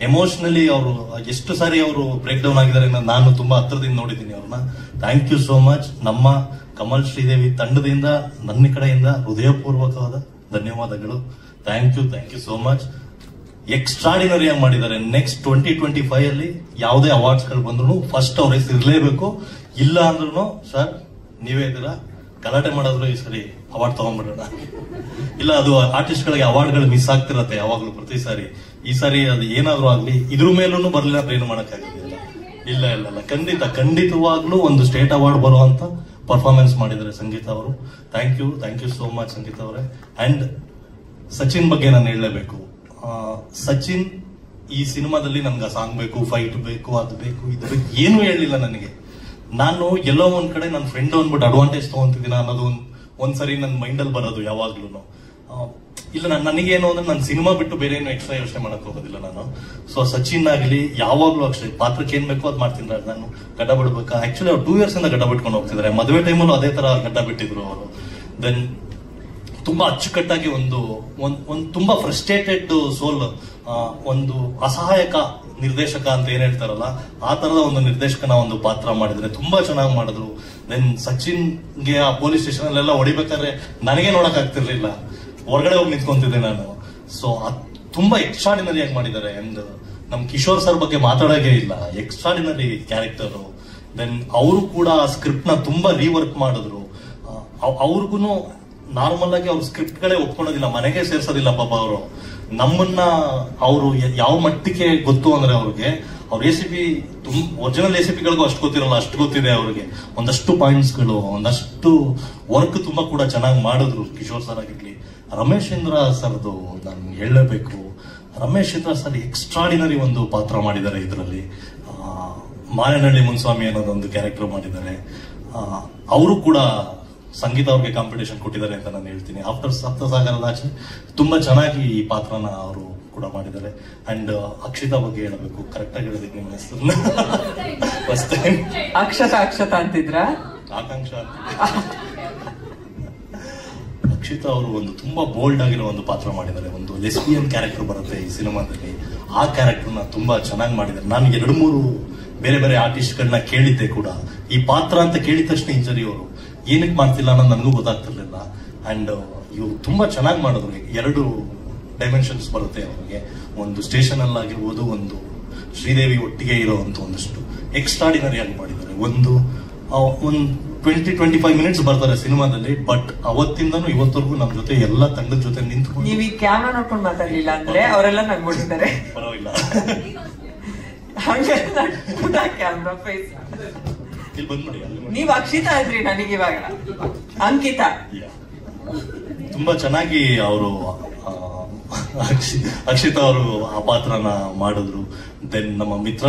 ಎಮೋಷನಲಿ ಅವರು ಎಷ್ಟು ಸಾರಿ ಅವರು ಬ್ರೇಕ್ ಡೌನ್ ಆಗಿದ್ದಾರೆ ನಾನು ತುಂಬಾ ಹತ್ರದಿಂದ ನೋಡಿದ್ದೀನಿ ಅವ್ರನ್ನ. Thank you so much. ನಮ್ಮ ಕಮಲ್ ಶ್ರೀದೇವಿ ತಂಡದಿಂದ ನನ್ನ ಕಡೆಯಿಂದ ಹೃದಯಪೂರ್ವಕವಾದ ಧನ್ಯವಾದಗಳು. Thank you so much. Extraordinary ಆಗಿ ಮಾಡಿದ್ದಾರೆ. ನೆಕ್ಸ್ಟ್ 2025 ಅಲ್ಲಿ ಯಾವುದೇ ಅವಾರ್ಡ್ಸ್ ಗಳು ಬಂದ್ರು ಫಸ್ಟ್ ಅವ್ರ ಹೆಸರು ಇರಲೇಬೇಕು. ಇಲ್ಲ ಅಂದ್ರೂ ಸರ್ ನೀವೇ ಇದ್ದೀರಾ, ಗಲಾಟೆ ಮಾಡಿದ್ರು ಈ ಸರಿ ಅವಾರ್ಡ್ ತಗೊಂಡ್ಬಿಡೋಣ. ಇಲ್ಲ, ಅದು ಆರ್ಟಿಸ್ಟ್ ಗಳಿಗೆ ಅವಾರ್ಡ್ ಗಳು ಮಿಸ್ ಆಗ್ತಿರತ್ತೆ ಯಾವಾಗ್ಲೂ ಪ್ರತಿ ಸಾರಿ. ಈ ಸಾರಿ ಅದು ಏನಾದ್ರು ಆಗ್ಲಿ, ಇದ್ರ ಮೇಲೂ ಬರ್ಲಿಲ್ಲ ಅಂದ್ರೆ ಏನು ಮಾಡಕ್ಕಾಗಿಲ್ಲ. ಇಲ್ಲ, ಖಂಡಿತವಾಗ್ಲೂ ಒಂದು ಸ್ಟೇಟ್ ಅವಾರ್ಡ್ ಬರುವಂತ ಪರ್ಫಾರ್ಮೆನ್ಸ್ ಮಾಡಿದ್ದಾರೆ ಸಂಗೀತ ಅವರು. ಥ್ಯಾಂಕ್ ಯು ಸೋ ಮಚ್ ಸಂಗೀತ ಅವರೇ. ಅಂಡ್ ಸಚಿನ್ ಬಗ್ಗೆ ನಾನು ಹೇಳಲೇಬೇಕು. ಸಚಿನ್ ಈ ಸಿನಿಮಾದಲ್ಲಿ ನನ್ಗೆ ಸಾಂಗ್ ಬೇಕು, ಫೈಟ್ ಬೇಕು, ಅದು ಬೇಕು, ಇದು ಬೇಕು, ಏನು ಹೇಳಲಿಲ್ಲ ನನಗೆ. ನಾನು ಎಲ್ಲೋ ಒಂದ್ ಕಡೆ ನನ್ನ ಫ್ರೆಂಡ್ ಅಂದ್ಬಿಟ್ಟು ಅಡ್ವಾಂಟೇಜ್ ತಗೊಂತಿದ್ದೀನಿ ಅನ್ನೋದು ಒಂದ್ಸರಿ ನನ್ನ ಮೈಂಡಲ್ಲಿ ಬರೋದು ಯಾವಾಗ್ಲೂ. ಇಲ್ಲ, ನನಗೇನು ಅಂದ್ರೆ ನಾನು ಸಿನಿಮಾ ಬಿಟ್ಟು ಬೇರೆ ಏನು ಎಕ್ಸ್ಟ್ರಾ ಯೋಚನೆ ಮಾಡಕ್ ಹೋಗೋದಿಲ್ಲ ನಾನು. ಸೊ ಸಚಿನ್ ಆಗ್ಲಿ ಯಾವಾಗ್ಲೂ ಅಷ್ಟೇ, ಪಾತ್ರಕ್ಕೆ ಏನ್ ಬೇಕೋ ಅದ್ ಮಾಡ್ತೀನಿ. ನಾನು ಗಡ್ಡ ಬಿಡ್ಬೇಕಾ, ಆಕ್ಚುಲಿ ಅವ್ರು 2 years ಇಂದ ಗಡ್ಡ ಬಿಟ್ಕೊಂಡು ಹೋಗ್ತಿದ್ದಾರೆ. ಮದುವೆ ಟೈಮಲ್ಲೂ ಅದೇ ತರ ಗಡ್ಡ ಬಿಟ್ಟಿದ್ರು ಅವರು. ದೆನ್ ತುಂಬಾ ಅಚ್ಚುಕಟ್ಟಾಗಿ ಒಂದು ತುಂಬಾ ಫ್ರಸ್ಟ್ರೇಟೆಡ್ ಸೋಲ್, ಒಂದು ಅಸಹಾಯಕ ನಿರ್ದೇಶಕ ಅಂತ ಏನ್ ಹೇಳ್ತಾರಲ್ಲ, ಆ ತರದ ಒಂದು ನಿರ್ದೇಶಕನ ಒಂದು ಪಾತ್ರ ಮಾಡಿದ್ರೆ ತುಂಬಾ ಚೆನ್ನಾಗಿ ಮಾಡಿದ್ರು. ದೆನ್ ಸಚಿನ್ಗೆ ಆ ಪೊಲೀಸ್ ಸ್ಟೇಷನ್ ಅಲ್ಲೆಲ್ಲ ಹೊಡಿಬೇಕಾದ್ರೆ ನನಗೆ ನೋಡಕ್ ಆಗ್ತಿರ್ಲಿಲ್ಲ. ಹೊರಗಡೆ ಹೋಗಿ ನಿಂತ್ಕೊಂತಿದ್ದೆ ನಾನು. ಸೊ ತುಂಬಾ ಎಕ್ಸ್ಟ್ರಾಡಿನರಿ ಆಗಿ ಮಾಡಿದ್ದಾರೆ. ಅಂಡ್ ನಮ್ ಕಿಶೋರ್ ಸರ್ ಬಗ್ಗೆ ಮಾತಾಡೋಕೆ ಇಲ್ಲ, ಎಕ್ಸ್ಟ್ರಾಡಿನರಿ ಕ್ಯಾರೆಕ್ಟರ್. ದೆನ್ ಅವರು ಕೂಡ ಸ್ಕ್ರಿಪ್ಟ್ ನ ತುಂಬಾ ರೀವರ್ಕ್ ಮಾಡಿದ್ರು. ಅವ್ರಿಗೂ ನಾರ್ಮಲ್ ಆಗಿ ಅವ್ರ ಸ್ಕ್ರಿಪ್ಟ್ ಗಳೇ ಒಪ್ಕೊಳ್ಳೋದಿಲ್ಲ, ಮನೆಗೆ ಸೇರ್ಸೋದಿಲ್ಲ ಪಾಪ ಅವರು. ನಮ್ಮನ್ನ ಅವರು ಯಾವ ಮಟ್ಟಿಗೆ ಗೊತ್ತು ಅಂದ್ರೆ ಅವ್ರಿಗೆ ಅವ್ರ ACP ಒರಿಜಿನಲ್ ACPಗಳಿಗೂ ಅಷ್ಟು ಗೊತ್ತಿರಲ್ಲ, ಅಷ್ಟು ಗೊತ್ತಿದೆ ಅವ್ರಿಗೆ. ಒಂದಷ್ಟು ಪಾಯಿಂಟ್ಸ್ ಗಳು, ಒಂದಷ್ಟು ವರ್ಕ್ ತುಂಬಾ ಕೂಡ ಚೆನ್ನಾಗಿ ಮಾಡಿದ್ರು ಕಿಶೋರ್ ಸರ್ ಆಗಿರ್ಲಿ. ರಮೇಶ್ ಇಂದ್ರ ಸರ್ದು ನಾನು ಹೇಳಲೇಬೇಕು. ರಮೇಶ್ ಇಂದ್ರ ಸರ್ ಎಕ್ಸ್ಟ್ರಾಡಿನರಿ ಒಂದು ಪಾತ್ರ ಮಾಡಿದ್ದಾರೆ ಇದರಲ್ಲಿ. ಮಾಯನಹಳ್ಳಿ ಮುನ್ಸ್ವಾಮಿ ಅನ್ನೋದೊಂದು ಕ್ಯಾರೆಕ್ಟರ್ ಮಾಡಿದ್ದಾರೆ. ಅವರು ಕೂಡ ಸಂಗೀತ ಅವ್ರಿಗೆ ಕಾಂಪಿಟೇಷನ್ ಕೊಟ್ಟಿದ್ದಾರೆ ಅಂತ ನಾನು ಹೇಳ್ತೀನಿ. ಆಫ್ಟರ್ ಸಪ್ತಸಾಗರದ ಆಚೆ ತುಂಬಾ ಚೆನ್ನಾಗಿ ಈ ಪಾತ್ರನ ಅವರು ಕೂಡ ಮಾಡಿದ್ದಾರೆ. ಅಂಡ್ ಅಕ್ಷಿತಾ ಬಗ್ಗೆ ಹೇಳಬೇಕು, ಕರೆಕ್ಟ್ ಆಗಿ ಹೇಳಿದಕ್ಕೆ ನಿಮ್ಮ ಹೆಸರು ಅಕ್ಷತಾ ಅಂತಿದ್ರ ಆಕಾಂಕ್ಷ ಅಂತ. ಅಕ್ಷಿತಾ ಅವರು ಒಂದು ತುಂಬಾ ಬೋಲ್ಡ್ ಆಗಿರೋ ಒಂದು ಪಾತ್ರ ಮಾಡಿದ್ದಾರೆ. ಒಂದು ಲೆಸ್ಬಿಯನ್ ಕ್ಯಾರೆಕ್ಟರ್ ಬರುತ್ತೆ ಈ ಸಿನಿಮಾದಲ್ಲಿ, ಆ ಕ್ಯಾರೆಕ್ಟರ್ನ ತುಂಬಾ ಚೆನ್ನಾಗಿ ಮಾಡಿದ್ದಾರೆ. ನಾನು 2-3 ಬೇರೆ ಬೇರೆ ಆರ್ಟಿಸ್ಟ್ ಗಳನ್ನ ಕೇಳಿದ್ದೆ ಕೂಡ. ಈ ಪಾತ್ರ ಅಂತ ಕೇಳಿದ ತಕ್ಷಣ ಇಂಜರಿ ಅವರು ಏನಕ್ಕೆ ಮಾಡ್ತಿಲ್ಲ ಅನ್ನೋದು ನನಗೂ ಗೊತ್ತಾಗ್ತಿರ್ಲಿಲ್ಲ. ಅಂಡ್ ಇವ್ರು ತುಂಬಾ ಚೆನ್ನಾಗಿ ಮಾಡಿದ್ರು. 2 ಡೈಮೆನ್ಷನ್ಸ್ ಬರುತ್ತೆ ಅವ್ರಿಗೆ. ಒಂದು ಸ್ಟೇಷನ್ ಅಲ್ಲಿ ಆಗಿರ್ಬೋದು, ಒಂದು ಶ್ರೀದೇವಿ ಒಟ್ಟಿಗೆ ಇರೋವಂತ ಒಂದಷ್ಟು ಎಕ್ಸ್ಟ್ರಾಡಿನರಿ ಆಗಿ ಮಾಡಿದ್ದಾರೆ. ಒಂದು 20-25 ಮಿನಿಟ್ಸ್ ಬರ್ತಾರೆ ಸಿನಿಮಾದಲ್ಲಿ, ಬಟ್ ಅವತ್ತಿಂದನೂ ಇವತ್ತವರೆಗೂ ನಮ್ ಜೊತೆ ಎಲ್ಲ ತಂಡದ ಜೊತೆ ನಿಂತ್ಕೊಂಡು. ನೀವು ಈ ಕ್ಯಾಮ್ರಾ ನೋಡ್ಕೊಂಡು ಮಾತಾಡ್ಲಿಲ್ಲ ಅಂದ್ರೆ ಅವರೆಲ್ಲ ನಗ್ಬಿಟ್ಟಿದ್ದಾರೆ. ಪರವಾಗಿಲ್ಲ, ಕ್ಯಾಮ್ರಾ ಫೇಸ್ ಇಲ್ಲಿ ಬಂದ್ಬಿಡಿ. ನೀವ್ ಅಕ್ಷಿತಾ ಇದ್ರಿ, ನನಗಿವಾಗ ಅಂಕಿತಾ. ತುಂಬಾ ಚೆನ್ನಾಗಿ ಅವರು ಅಕ್ಷಿತಾ ಅವರು ಆ ಪಾತ್ರನ ಮಾಡಿದ್ರು. ದೆನ್ ನಮ್ಮ ಮಿತ್ರ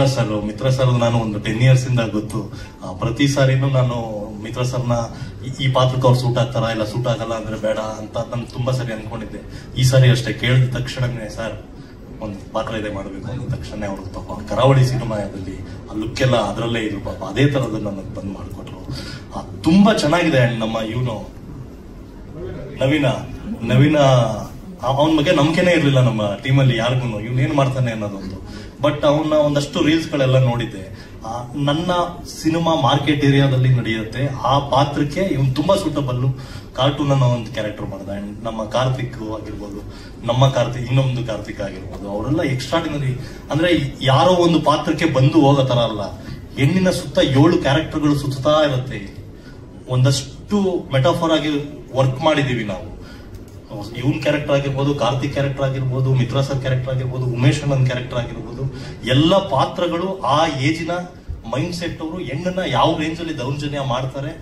ಸರ್ ನಾನು ಒಂದು 10 years ಇಂದ ಗೊತ್ತು. ಪ್ರತಿ ಸಾರಿನೂ ನಾನು ಮಿತ್ರ ಸರ್ನ ಈ ಪಾತ್ರಕ್ಕೆ ಅವ್ರು ಸೂಟ್ ಆಗ್ತಾರ, ಇಲ್ಲ ಸೂಟ್ ಆಗಲ್ಲ ಅಂದ್ರೆ ಬೇಡ ಅಂತ ನಾನು ತುಂಬಾ ಸರಿ ಅನ್ಕೊಂಡಿದ್ದೆ. ಈ ಸಾರಿ ಅಷ್ಟೇ ಕೇಳಿದ ತಕ್ಷಣನೇ ಸರ್ ಒಂದು ಪಾತ್ರ ಇದೆ ಮಾಡಬೇಕು ಅಂದ ತಕ್ಷಣ ಅವರು ಪಾಪ ಕರಾವಳಿ ಸಿನಿಮಾದಲ್ಲಿ ಆ ಲುಕ್ ಎಲ್ಲ ಅದರಲ್ಲೇ ಇದ್ರು ಪಾಪ. ಅದೇ ತರದ್ದು ನನಗೆ ಬಂದ್ ಮಾಡಿಕೊಟ್ರು. ತುಂಬಾ ಚೆನ್ನಾಗಿದೆ. ಅಂಡ್ ನಮ್ಮ ಇವನು ನವೀನ ಅವನ ಬಗ್ಗೆ ನಂಬಿಕೆನೇ ಇರ್ಲಿಲ್ಲ ನಮ್ಮ ಟೀಮಲ್ಲಿ ಯಾರಿಗೂ, ಇವನೇನ್ ಮಾಡ್ತಾನೆ ಅನ್ನೋದೊಂದು. ಬಟ್ ಅವನ್ನ ಒಂದಷ್ಟು ರೀಲ್ಸ್ ಗಳೆಲ್ಲ ನೋಡಿದ್ದೆ. ನನ್ನ ಸಿನಿಮಾ ಮಾರ್ಕೆಟ್ ಏರಿಯಾದಲ್ಲಿ ನಡೆಯುತ್ತೆ, ಆ ಪಾತ್ರಕ್ಕೆ ಇವನು ತುಂಬಾ ಸೂಟಬಲ್. ಕಾರ್ಟೂನ್ ಅನ್ನೋ ಒಂದು ಕ್ಯಾರೆಕ್ಟರ್ ಮಾಡಿದ. ಅಂಡ್ ನಮ್ಮ ಕಾರ್ತಿಕ್ ಆಗಿರ್ಬೋದು, ಇನ್ನೊಂದು ಕಾರ್ತಿಕ್ ಆಗಿರ್ಬೋದು, ಅವರೆಲ್ಲ ಎಕ್ಸ್ಟ್ರಾಡಿನರಿ. ಅಂದ್ರೆ ಯಾರೋ ಒಂದು ಪಾತ್ರಕ್ಕೆ ಬಂದು ಹೋಗೋ ತರ ಅಲ್ಲ, ಹೆಣ್ಣಿನ ಸುತ್ತ 7 ಕ್ಯಾರೆಕ್ಟರ್ಗಳು ಸುತ್ತಾ ಇರುತ್ತೆ. ಒಂದಷ್ಟು ಮೆಟಾಫೋರ್ ಆಗಿ ವರ್ಕ್ ಮಾಡಿದೀವಿ ನಾವು. ಇವನ್ ಕ್ಯಾರೆಕ್ಟರ್ ಆಗಿರ್ಬೋದು, ಕಾರ್ತಿಕ್ ಕ್ಯಾರೆಕ್ಟರ್ ಆಗಿರ್ಬೋದು, ಮಿತ್ರ ಸರ್ ಕ್ಯಾರೆಕ್ಟರ್ ಆಗಿರ್ಬೋದು, ಉಮೇಶ್ ಅಣ್ಣನ್ ಕ್ಯಾರೆಕ್ಟರ್ ಆಗಿರ್ಬೋದು, ಎಲ್ಲ ಪಾತ್ರಗಳು ಆ ಏಜಿನ ಮೈಂಡ್ ಸೆಟ್ ಅವರು ಹೆಣ್ಣನ್ನ ಯಾವ ರೇಂಜ್ ಅಲ್ಲಿ ದೌರ್ಜನ್ಯ ಮಾಡ್ತಾರೆ,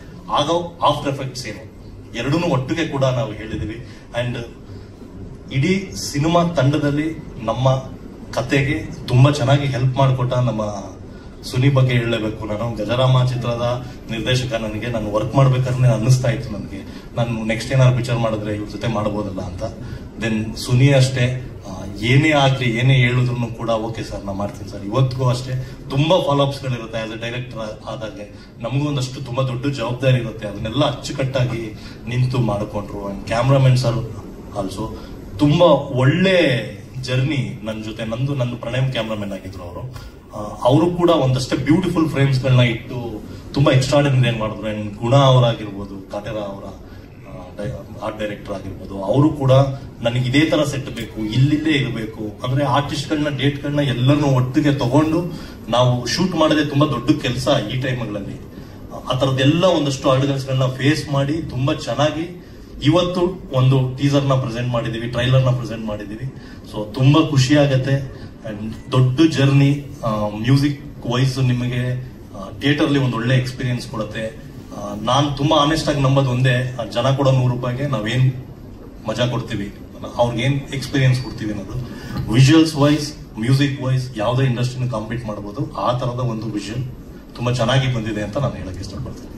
ಆಗೋ ಆಫ್ಟರ್ ಎಫೆಕ್ಟ್ಸ್ ಏನು, ಎರಡೂ ಒಟ್ಟಿಗೆ ಕೂಡ ನಾವು ಹೇಳಿದೀವಿ. ಅಂಡ್ ಇಡೀ ಸಿನಿಮಾ ತಂಡದಲ್ಲಿ ನಮ್ಮ ಕತೆಗೆ ತುಂಬಾ ಚೆನ್ನಾಗಿ ಹೆಲ್ಪ್ ಮಾಡಿಕೊಟ್ಟ ನಮ್ಮ ಸುನಿ ಬಗ್ಗೆ ಹೇಳಲೇಬೇಕು. ನಾನು ಗಜರಾಮ ಚಿತ್ರದ ನಿರ್ದೇಶಕ, ನಾನು ವರ್ಕ್ ಮಾಡ್ಬೇಕಾದ್ರೆ ಅನ್ನಿಸ್ತಾ ಇತ್ತು ನನಗೆ, ನಾನು ನೆಕ್ಸ್ಟ್ ಏನಾದ್ರು ಪಿಕ್ಚರ್ ಮಾಡಿದ್ರೆ ಇವ್ರ ಜೊತೆ ಮಾಡಬಹುದಲ್ಲ ಅಂತ. ದೆನ್ ಸುನಿ ಅಷ್ಟೇ, ಏನೇ ಆಗ್ಲಿ ಏನೇ ಹೇಳಿದ್ರು ಕೂಡ ಓಕೆ ಸರ್ ನಾ ಮಾಡ್ತೀನಿ ಸರ್. ಇವತ್ತಿಗೂ ಅಷ್ಟೇ ತುಂಬಾ ಫಾಲೋಅಪ್ಸ್ ಗಳಿರುತ್ತೆ. ಆಸ್ ಎ ಡೈರೆಕ್ಟರ್ ಆದಾಗೆ ನಮಗೂ ಒಂದಷ್ಟು ತುಂಬಾ ದೊಡ್ಡ ಜವಾಬ್ದಾರಿ ಇರುತ್ತೆ. ಅದನ್ನೆಲ್ಲ ಅಚ್ಚುಕಟ್ಟಾಗಿ ನಿಂತು ಮಾಡಿಕೊಂಡ್ರು. ಅಂಡ್ ಕ್ಯಾಮ್ರಾಮನ್ ಸರ್ ಆಲ್ಸೋ ತುಂಬಾ ಒಳ್ಳೆ ಜರ್ನಿ ನನ್ನ ಜೊತೆ. ನಂದು ಪ್ರಣಯಂ ಕ್ಯಾಮ್ರಾಮನ್ ಆಗಿದ್ರು ಅವರು ಕೂಡ ಒಂದಷ್ಟೇ ಬ್ಯೂಟಿಫುಲ್ ಫ್ರೇಮ್ಸ್ ಗಳನ್ನ ಇಟ್ಟು ತುಂಬಾ ಎಕ್ಸ್ಟ್ರಾಡಿನರಿ ಮಾಡಿದ್ರು. ಅಂಡ್ ಗುಣ ಅವರಾಗಿರ್ಬೋದು, ಕಾಟೇರ ಅವರ ಆರ್ಟ್ ಡೈರೆಕ್ಟರ್ ಆಗಿರ್ಬೋದು, ಅವರು ಕೂಡ ನನಗೆ ಇದೇ ತರ ಸೆಟ್ ಬೇಕು, ಇಲ್ಲಿದ್ದೇ ಇರಬೇಕು ಅಂದ್ರೆ ಆರ್ಟಿಸ್ಟ್ ಗಳನ್ನ ಡೇಟ್ ಗಳನ್ನ ಎಲ್ಲರನ್ನೂ ಒಟ್ಟಿಗೆ ತಗೊಂಡು ನಾವು ಶೂಟ್ ಮಾಡೋದೇ ತುಂಬಾ ದೊಡ್ಡ ಕೆಲಸ ಈ ಟೈಮ್ಗಳಲ್ಲಿ. ಆ ತರದ್ದೆಲ್ಲ ಒಂದಷ್ಟು ಆರ್ಡಿನಲ್ಸ್ ಗಳನ್ನ ಫೇಸ್ ಮಾಡಿ ತುಂಬಾ ಚೆನ್ನಾಗಿ ಇವತ್ತು ಒಂದು ಟೀಸರ್ ನ ಪ್ರೆಸೆಂಟ್ ಮಾಡಿದೀವಿ, ಟ್ರೈಲರ್ ನ ಪ್ರೆಸೆಂಟ್ ಮಾಡಿದೀವಿ. ಸೊ ತುಂಬಾ ಖುಷಿ ಆಗತ್ತೆ. ಅಂಡ್ ದೊಡ್ಡ ಜರ್ನಿ. ಮ್ಯೂಸಿಕ್ ವೈಸ್ ನಿಮಗೆ ಥಿಯೇಟರ್ಲಿ ಒಂದು ಒಳ್ಳೆ ಎಕ್ಸ್ಪೀರಿಯನ್ಸ್ ಕೊಡುತ್ತೆ. ನಾನು ತುಂಬಾ ಆನೆಸ್ಟ್ ಆಗಿ ನಂಬೋದು ಒಂದೇ, ಜನ ಕೊಡೋ ₹100 ನಾವೇನ್ ಮಜಾ ಕೊಡ್ತೀವಿ, ಅವ್ರಿಗೇನ್ ಎಕ್ಸ್ಪೀರಿಯನ್ಸ್ ಕೊಡ್ತೀವಿ ಅನ್ನೋದು. ವಿಜುವಲ್ಸ್ ವೈಸ್, ಮ್ಯೂಸಿಕ್ ವೈಸ್ ಯಾವುದೇ ಇಂಡಸ್ಟ್ರಿನ ಕಾಂಪೀಟ್ ಮಾಡಬಹುದು. ಆ ತರದ ಒಂದು ವಿಷನ್ ತುಂಬಾ ಚೆನ್ನಾಗಿ ಬಂದಿದೆ ಅಂತ ನಾನು ಹೇಳಕ್ ಇಷ್ಟಪಡ್ತೀನಿ.